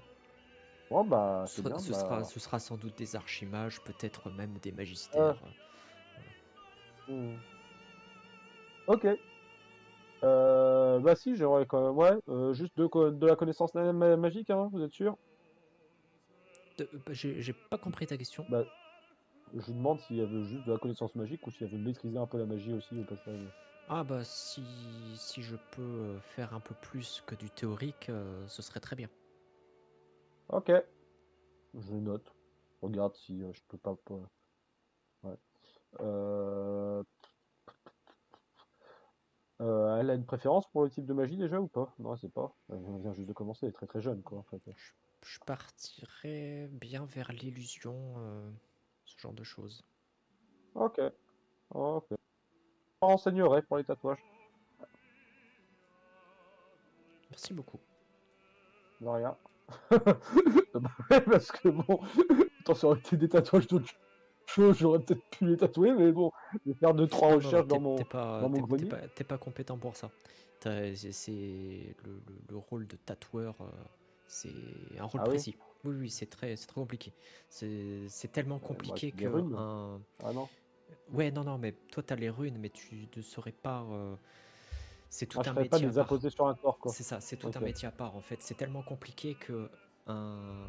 Bon, bah, c'est bien, bah... Ce sera sans doute des archimages, peut-être même des euh, magistères. Voilà. hmm. Ok. Bah si, j'aimerais quand même... Ouais, juste de la connaissance magique, hein, vous êtes sûr? J'ai pas compris ta question. Bah, je lui demande s'il y avait juste de la connaissance magique ou s'il y avait maîtriser un peu la magie aussi au passage. Ah bah si je peux faire un peu plus que du théorique, ce serait très bien. Ok, je note. Regarde si je peux pas. Ouais. Euh, elle a une préférence pour le type de magie déjà ou pas? Non, elle sait pas. Elle vient juste de commencer, elle est très très jeune quoi en fait. Je partirais bien vers l'illusion, ce genre de choses. Ok, ok. Je me renseignerai pour les tatouages. Merci beaucoup. De rien. Bah ouais, parce que bon, tant ça aurait été des tatouages d'autres choses, j'aurais peut-être pu les tatouer, mais bon, je vais faire deux trois Non, non, non, recherches dans mon grenier. t'es pas compétent pour ça. C'est le rôle de tatoueur, c'est un rôle Ah oui? précis. Oui, oui, c'est très compliqué. C'est tellement Moi compliqué j'ai des que runes. un... Ah non. Ouais, non, non, mais toi t'as les runes, mais tu ne saurais pas. C'est tout Ah, je un ferais pas de métier à les part. apposer sur un corps quoi. C'est ça, c'est tout un Ok. métier à part en fait. C'est tellement compliqué que un,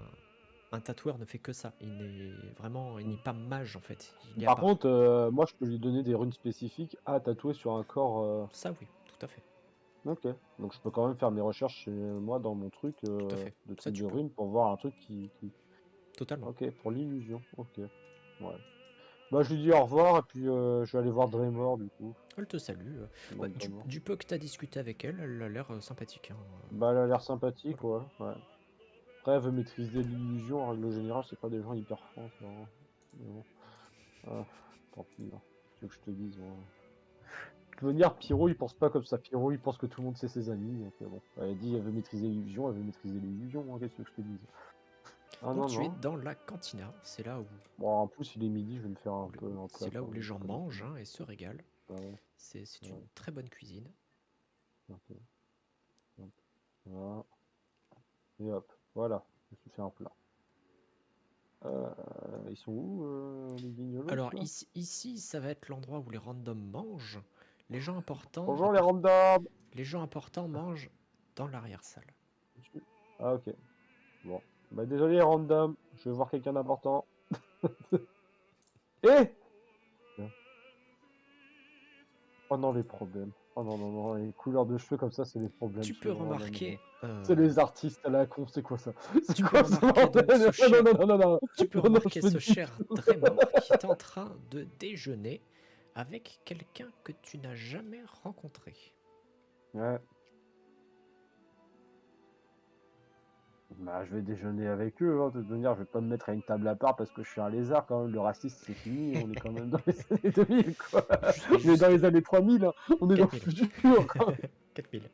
un tatoueur ne fait que ça. Il n'est pas mage en fait. Il est à Par part. contre, moi, je peux lui donner des runes spécifiques à tatouer sur un corps. Ça, oui, tout à fait. Ok. Donc, je peux quand même faire mes recherches chez moi dans mon truc Tout à fait. de Ça, trucs tu de peux. runes pour voir un truc Totalement. Ok, pour l'illusion. Ok. Ouais. Bah, je lui dis au revoir et puis je vais aller voir Draymore du coup. Elle te salue. Bah, Lord Draymore. du peu que tu as discuté avec elle, elle a l'air sympathique, hein. Bah, elle a l'air sympathique, Voilà. ouais. Ouais. Après, elle veut maîtriser l'illusion. En règle générale, c'est pas des gens hyper francs, ça, hein. Mais bon. Ah, tant pis, hein. Tu veux que je te dise, moi. De toute manière, Pyro, il pense pas comme ça. Pyro, il pense que tout le monde sait ses amis. Donc, bon, elle dit, elle veut maîtriser l'illusion, elle veut maîtriser l'illusion. Hein, qu'est-ce que je te dise? Ah Donc non, tu es non. dans la cantina. C'est là où, Bon, en plus, il est midi, je vais me faire un plat, c'est là quoi. où les Je gens vais pas mangent, déconner. hein, et se régalent. Ouais, C'est une ouais, très bonne cuisine. ok, hop, voilà. Et hop, voilà, je me suis fait un plat. Ils sont où, les guignolos, Alors là? ici, ça va être l'endroit où les randoms mangent. Les gens importants, Bonjour, les randoms! les gens importants mangent dans l'arrière-salle. Ah, ok. Bon. Bah, désolé, les randoms. Je vais voir quelqu'un d'important. Eh! Oh non, les problèmes. Oh non, non, non, les couleurs de cheveux comme ça, c'est des problèmes. Tu C'est peux oh, non, non, non. remarquer, C'est les artistes à la con, c'est quoi ça? C'est tu peux quoi ce remarquer donc bordel? ce Non, non, cher, non, non, non, non, tu peux non, non, remarquer je veux ce du cher tout. Draymore qui est en train de déjeuner avec quelqu'un que tu n'as jamais rencontré. Ouais. Bah, je vais déjeuner avec eux, hein, de toute manière, je vais pas me mettre à une table à part parce que je suis un lézard quand même. Le racisme, c'est fini. On est quand même dans les années 2000, quoi. On est dans Juste les années 3000, hein. On est dans le 4000. futur, quand même. 4000.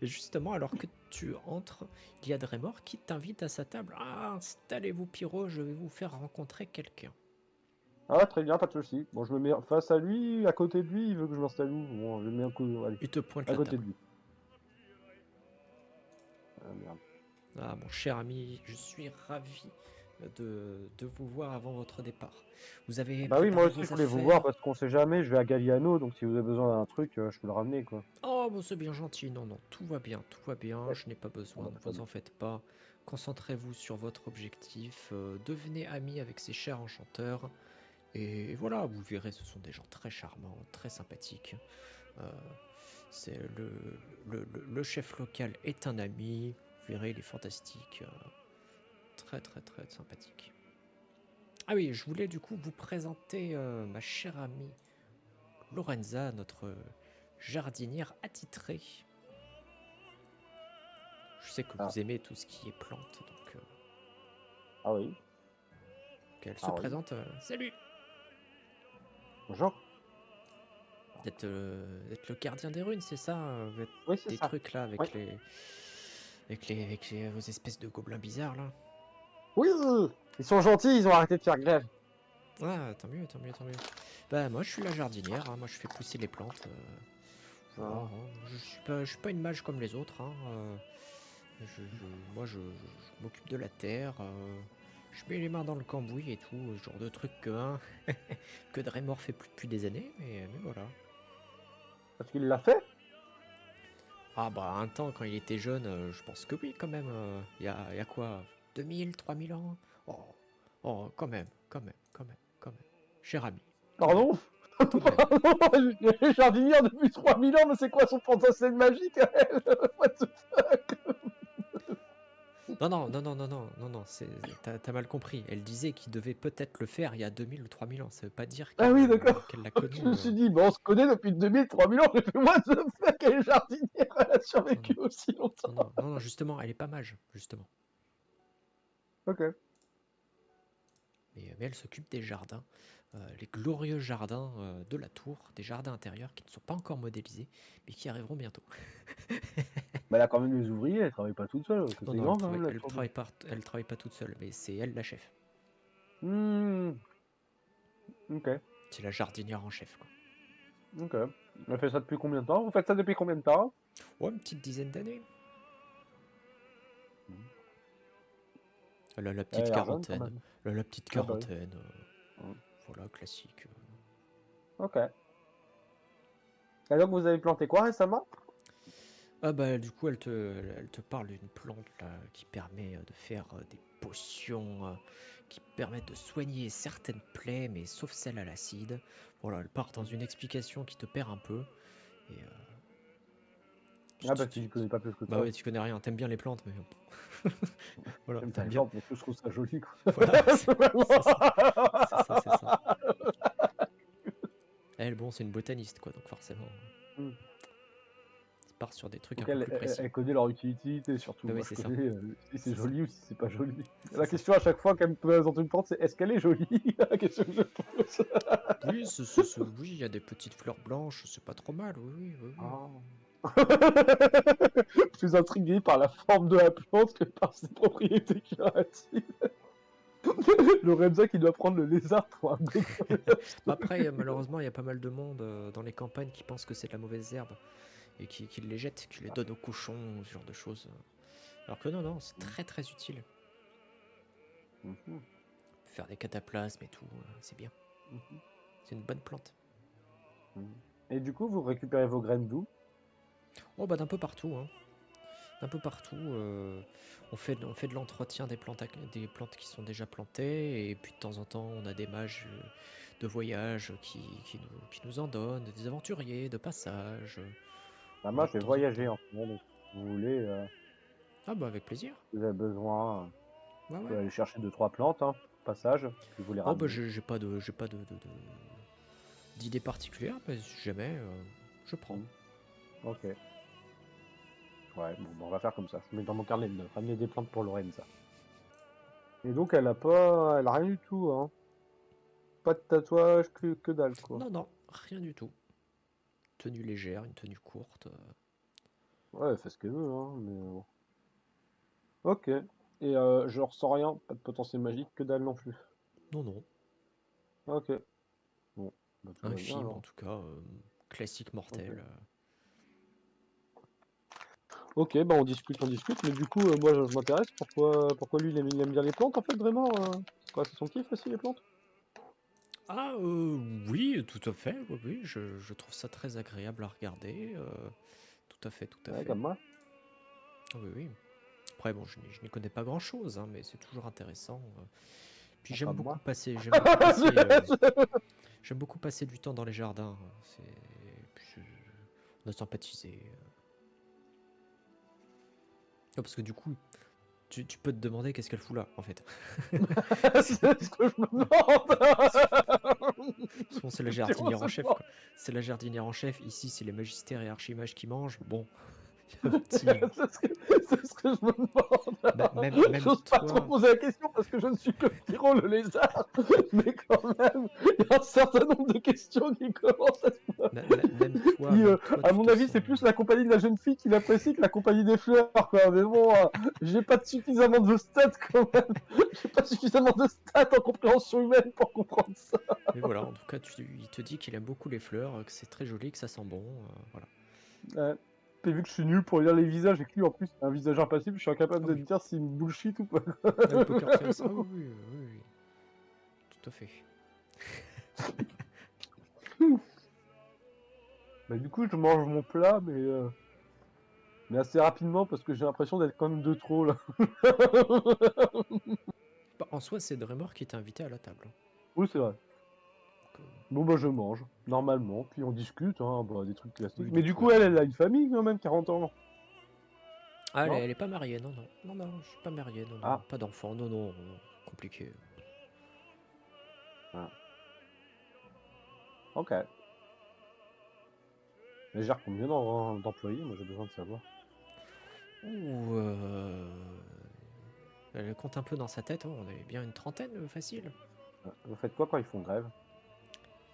Et justement, alors que tu entres, il y a Draymore qui t'invite à sa table. Ah, installez-vous, Pyro, je vais vous faire rencontrer quelqu'un. Ah, très bien, pas de souci. Bon, je me mets face à lui, à côté de lui. Il veut que je m'installe où? Bon, je mets un coup. Allez, Il te pointe à la côté de table. lui. Ah, merde. Ah, mon cher ami, je suis ravi de vous voir avant votre départ. Vous avez Bah oui, moi préparé aussi, je vos voulais vous voir affaires? parce qu'on sait jamais. Je vais à Galliano, donc si vous avez besoin d'un truc, je peux le ramener, quoi. Oh, bon, c'est bien gentil. Non, non, tout va bien, tout va bien. Ouais. Je n'ai pas Bon, besoin, bah, ne très vous bien. en faites pas. Concentrez-vous sur votre objectif. Devenez ami avec ces chers enchanteurs. Et voilà, vous verrez, ce sont des gens très charmants, très sympathiques. Euh, c'est le chef local est un ami. Vous verrez, il est fantastique. Très, très, très sympathique. Ah oui, je voulais du coup vous présenter ma chère amie Lorenza, notre jardinière attitrée. Je sais que Ah, vous aimez tout ce qui est plantes, donc ah oui, qu'elle se ah oui. présente. Salut. Bonjour. Vous êtes le gardien des runes, c'est ça? Vous êtes Oui, c'est des ça. trucs là Oui. vos espèces de gobelins bizarres là. Oui, ils sont gentils, ils ont arrêté de faire grève. Ah, tant mieux, tant mieux, tant mieux. Bah moi je suis la jardinière, hein, moi je fais pousser les plantes. Voilà, Ah. hein. Je suis pas une mage comme les autres. Hein, moi je m'occupe de la terre. Je mets les mains dans le cambouis et tout, ce genre de truc que Draymore fait plus depuis des années, mais voilà. Parce qu'il l'a fait? Ah bah un temps quand il était jeune, je pense que oui quand même. Il y a quoi? 2000, 3000 ans? Oh, oh quand même. Cher ami, tout de même, Pardon? tout de même. Pardon, elle est jardinière depuis 3000 ans, mais c'est quoi son fantasme magique à elle? What the fuck? Non, non, non, non, non, non, non, non, t'as mal compris. Elle disait qu'il devait peut-être le faire il y a 2000 ou 3000 ans. Ça veut pas dire Ah oui, d'accord. qu'elle l'a Je connu. me suis dit, bon, on se connaît depuis 2000, 3000 ans. J'ai fait, what the fuck, elle est jardinière, elle a Non, survécu non, aussi longtemps. non, non, non, non, justement, elle est pas mage, justement. Ok. Mais elle s'occupe des jardins, les glorieux jardins de la tour, des jardins intérieurs qui ne sont pas encore modélisés, mais qui arriveront bientôt. Bah, elle a quand même des ouvriers, elle travaille pas toute seule, parce que Non, c'est non, grand quand même la tour de. elle travaille pas toute seule, mais c'est elle la chef. Hmm, ok, C'est la jardinière en chef, quoi. ok. Elle fait ça depuis combien de temps? Vous faites ça depuis combien de temps? Ouais, une petite dizaine d'années. Hmm. Elle a la Elle a petite l'air jeune quand quarantaine. même. Elle a la petite Ah bah oui. quarantaine. Hmm. Voilà, classique. Ok. Et donc vous avez planté quoi récemment? Ah bah du coup elle te parle d'une plante là, qui permet de faire des potions qui permettent de soigner certaines plaies mais sauf celle à l'acide. Voilà, elle part dans une explication qui te perd un peu et Ah bah tu connais pas plus que bah ça. ouais tu connais rien, t'aimes bien les plantes mais voilà J'aime bien t'aimes les bien. plantes, mais je trouve ça joli quoi. Voilà, c'est ça, c'est ça, c'est ça. Elle bon c'est une botaniste quoi donc forcément Hmm. ça part sur des trucs un Donc peu elle, plus elle, précis. elle connaît leur utilité surtout. Bah oui Moi je c'est ça, connais si c'est c'est ça, joli ou si c'est pas joli. c'est La ça. question à chaque fois qu'elle me présente une plante, c'est est-ce qu'elle est jolie? La question que je pose. Oui, oui, il y a des petites fleurs blanches, c'est pas trop mal, oui, oui, oui, oui. Ah. Plus intrigué par la forme de la plante que par ses propriétés curatives. Lorenza qui doit prendre le lézard pour un gobelin. Bah après, malheureusement, il y a pas mal de monde dans les campagnes qui pensent que c'est de la mauvaise herbe et qui les jettent, qui les donnent aux cochons, ce genre de choses. Alors que non, non, c'est très très utile. Mhm, Faire des cataplasmes et tout, c'est bien. mhm, C'est une bonne plante. mhm. Et du coup, vous récupérez vos graines d'où? Oh bah d'un peu partout, hein. D'un peu partout. On fait de l'entretien des plantes qui sont déjà plantées et puis de temps en temps, on a des mages de voyage qui nous en donnent, des aventuriers de passage. Bah, moi, Voilà, je de vais temps en voyager temps. en ce moment, donc si vous voulez, Ah bah avec plaisir. si vous avez besoin, Ouais, je ouais. peux aller chercher 2-3 plantes, hein, au passage, puis vous les Oh bah ramener. j'ai pas d'idée particulière, mais si jamais, je prends. Ok. Ouais, bon, bah, on va faire comme ça. Je mets dans mon carnet de notes, ramener des plantes pour Lorenza. Et donc, elle a rien du tout, hein. Pas de tatouage, que dalle, quoi. Non, non, rien du tout. Tenue légère, une tenue courte. Ouais, elle fait ce qu'elle veut, hein, mais bon. Ok. Et je ressens rien, pas de potentiel magique, que dalle non plus. Non, non. Ok. Bon, bah, tout va bien Infime en alors. tout cas, classique Ok. mortel. Ok, bah on discute, mais du coup, moi je m'intéresse, pourquoi lui il aime bien les plantes en fait, vraiment c'est quoi, c'est son kiff aussi les plantes? Ah oui, tout à fait, oui, oui, je trouve ça très agréable à regarder. Tout à fait, tout à Ouais, fait. comme moi. Ah oui, oui. Après, bon, je n'y connais pas grand-chose, hein, mais c'est toujours intéressant. Puis Ah, comme moi. j'aime beaucoup passer du temps dans les jardins. Puis on a sympathisé. Ah, parce que du coup, tu peux te demander qu'est-ce qu'elle fout là, en fait. C'est ce que je me demande. Bon, c'est la jardinière en chef, quoi. C'est la jardinière en chef. Ici, c'est les magistères et archimages qui mangent. Bon, il y a un petit. C'est ce que je me demande. Même J'ose pas trop toi, poser la question parce que je ne suis que Pyro le lézard, mais quand même, il y a un certain nombre de questions qui commencent à se poser. Puis, même toi, à tu mon te avis, sens. c'est plus la compagnie de la jeune fille qui l'apprécie que la compagnie des fleurs, quoi. Mais bon, j'ai pas suffisamment de stats quand même. J'ai pas suffisamment de stats en compréhension humaine pour comprendre ça. Mais voilà, en tout cas, il te dit qu'il aime beaucoup les fleurs, que c'est très joli, que ça sent bon. Voilà. Ouais. Puis vu que je suis nul pour lire les visages et que lui en plus a un visage impassible, je suis incapable Ah de oui, te dire s'il me bullshit ou pas. le poker face. Ah oui, oui, oui, oui. Tout à fait. Bah, du coup, je mange mon plat, mais assez rapidement parce que j'ai l'impression d'être quand même de trop là. Bah, en soi, c'est Draymore qui t'a invité à la table. Oui, c'est vrai. Donc, Bon, bah, je mange, normalement, puis on discute, hein, bah, des trucs classiques. oui, Mais de du tout coup, et elle, rien. elle a une famille quand même, 40 ans. Ah, Non? elle est pas mariée, non, non. Non, non, je suis pas marié, non, non. Ah, Pas d'enfant, non, non. Compliqué. ah, ok. Elle gère combien d'employés? Moi, j'ai besoin de savoir. Ouh, elle compte un peu dans sa tête, on est bien une trentaine, facile. Vous faites quoi quand ils font grève?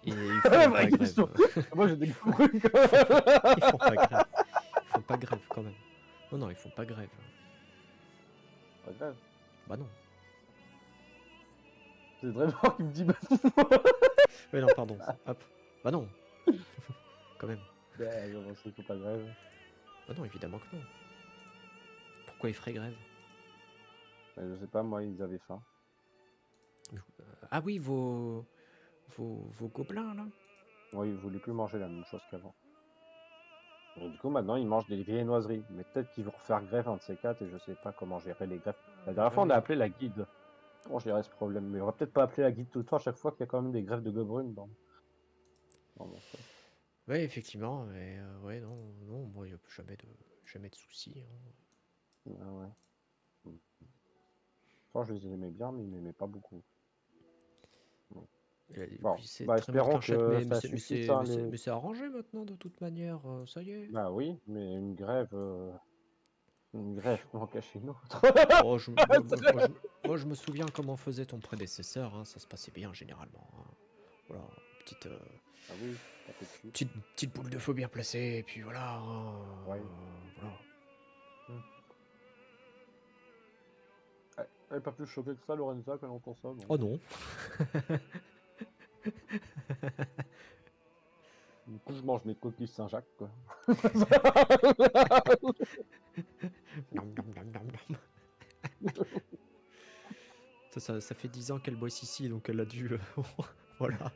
Et ils font Vraie pas grève. question. Moi, j'ai des trucs. Ils font pas grève. Ils font pas grève quand même. Non, non, ils font pas grève. Pas grève. Bah non. C'est vraiment qui me dit, bah, Ouais, non, pardon. Hop. Bah non. Quand même. comment ça, ils font pas grève? Bah non, évidemment que non. Pourquoi ils feraient grève? Je sais pas, moi, ils avaient faim. Ah oui, vos gobelins, là. Oui, ils voulaient plus manger la même chose qu'avant. Et du coup, maintenant, ils mangent des viennoiseries. Mais peut-être qu'ils vont refaire grève, un de ces quatre, et je sais pas comment gérer les grèves. La dernière Ah fois, on a oui. appelé la guide. Comment gérer ce problème? Mais on va peut-être pas appeler la guide tout le temps à chaque fois qu'il y a quand même des grèves de gobrunes dans mon truc. Ouais, effectivement. Mais ouais, non, non, moi, il n'y a jamais de soucis, hein. Ah ouais. Mm. Enfin, je les aimais bien, mais ils m'aimaient pas beaucoup. Mm. Bon, Oui, c'est bah très mort espérons qu'un chef, que ça suffit, ça. mais c'est arrangé maintenant, de toute manière. Ça y est. Bah oui, mais une grève, comment cacher une autre? Oh, moi, je me souviens comment faisait ton prédécesseur, hein, ça se passait bien généralement, hein. Voilà, petite, Ah oui, taper dessus. petite boule de feu bien placée, et puis voilà, hein, Ouais. voilà. Mm. Elle est pas plus choquée que ça, Lorenza, quand elle entend ça, non? Oh non. Du coup, je mange mes coquilles Saint-Jacques, quoi. Nom, nom, nom, nom, nom. Ça fait 10 ans qu'elle bosse ici, donc elle a dû... voilà.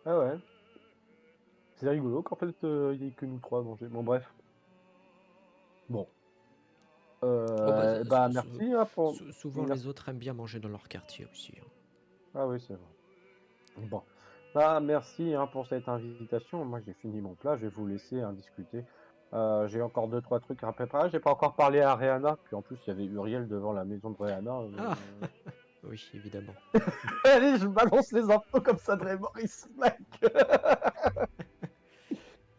Ah ouais. C'est rigolo qu'en fait, il n'y ait que nous trois à manger. Bon, bref. Bon. Oh bah, Bah, merci, hein, pour... souvent les Merci. autres aiment bien manger dans leur quartier aussi, hein. Ah oui, c'est vrai. Bon. Bah, merci hein, pour cette invitation. Moi, j'ai fini mon plat. Je vais vous laisser discuter. J'ai encore deux, trois trucs à préparer. J'ai pas encore parlé à Rihanna. Puis en plus, il y avait Uriel devant la maison de Rihanna. Ah, oui, évidemment. Allez, je balance les infos comme ça de Maurice, mec.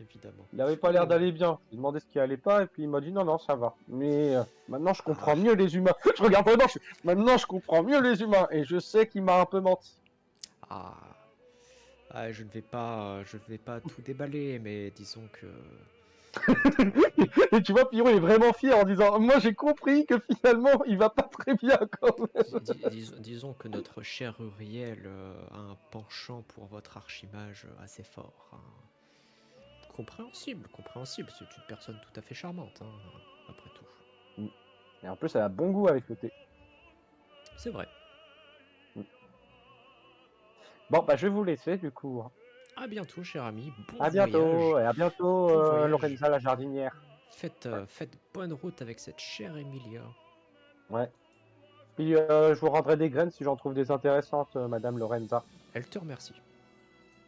Évidemment. Il avait pas l'air d'aller bien. J'ai demandé ce qui allait pas et puis il m'a dit non, non, ça va. Mais maintenant, je comprends mieux les humains. Je regarde vraiment. Maintenant, je comprends mieux les humains et je sais qu'il m'a un peu menti. Ah. Ah, je ne vais pas tout déballer, mais disons que Et tu vois, Pierrot est vraiment fier en disant moi, j'ai compris que finalement, il va pas très bien quand même. disons que notre cher Uriel a un penchant pour votre archimage assez fort, hein. Compréhensible, compréhensible. C'est une personne tout à fait charmante, hein, après tout. Et en plus, elle a bon goût avec le thé. C'est vrai. Bon, bah, je vais vous laisser du coup. À bientôt, cher ami. Bon À voyage. bientôt et à bientôt, Bon voyage. Lorenza la jardinière. Faites bonne route avec cette chère Emilia. Ouais. Puis je vous rendrai des graines si j'en trouve des intéressantes, Madame Lorenza. Elle te remercie.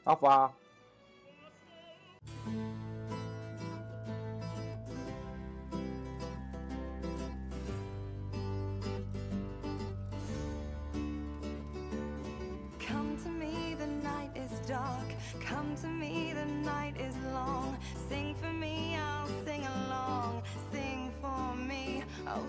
Au revoir. Come to me, the night is dark. Come to me, the night is long. Sing for me, I'll sing along. Sing for me, oh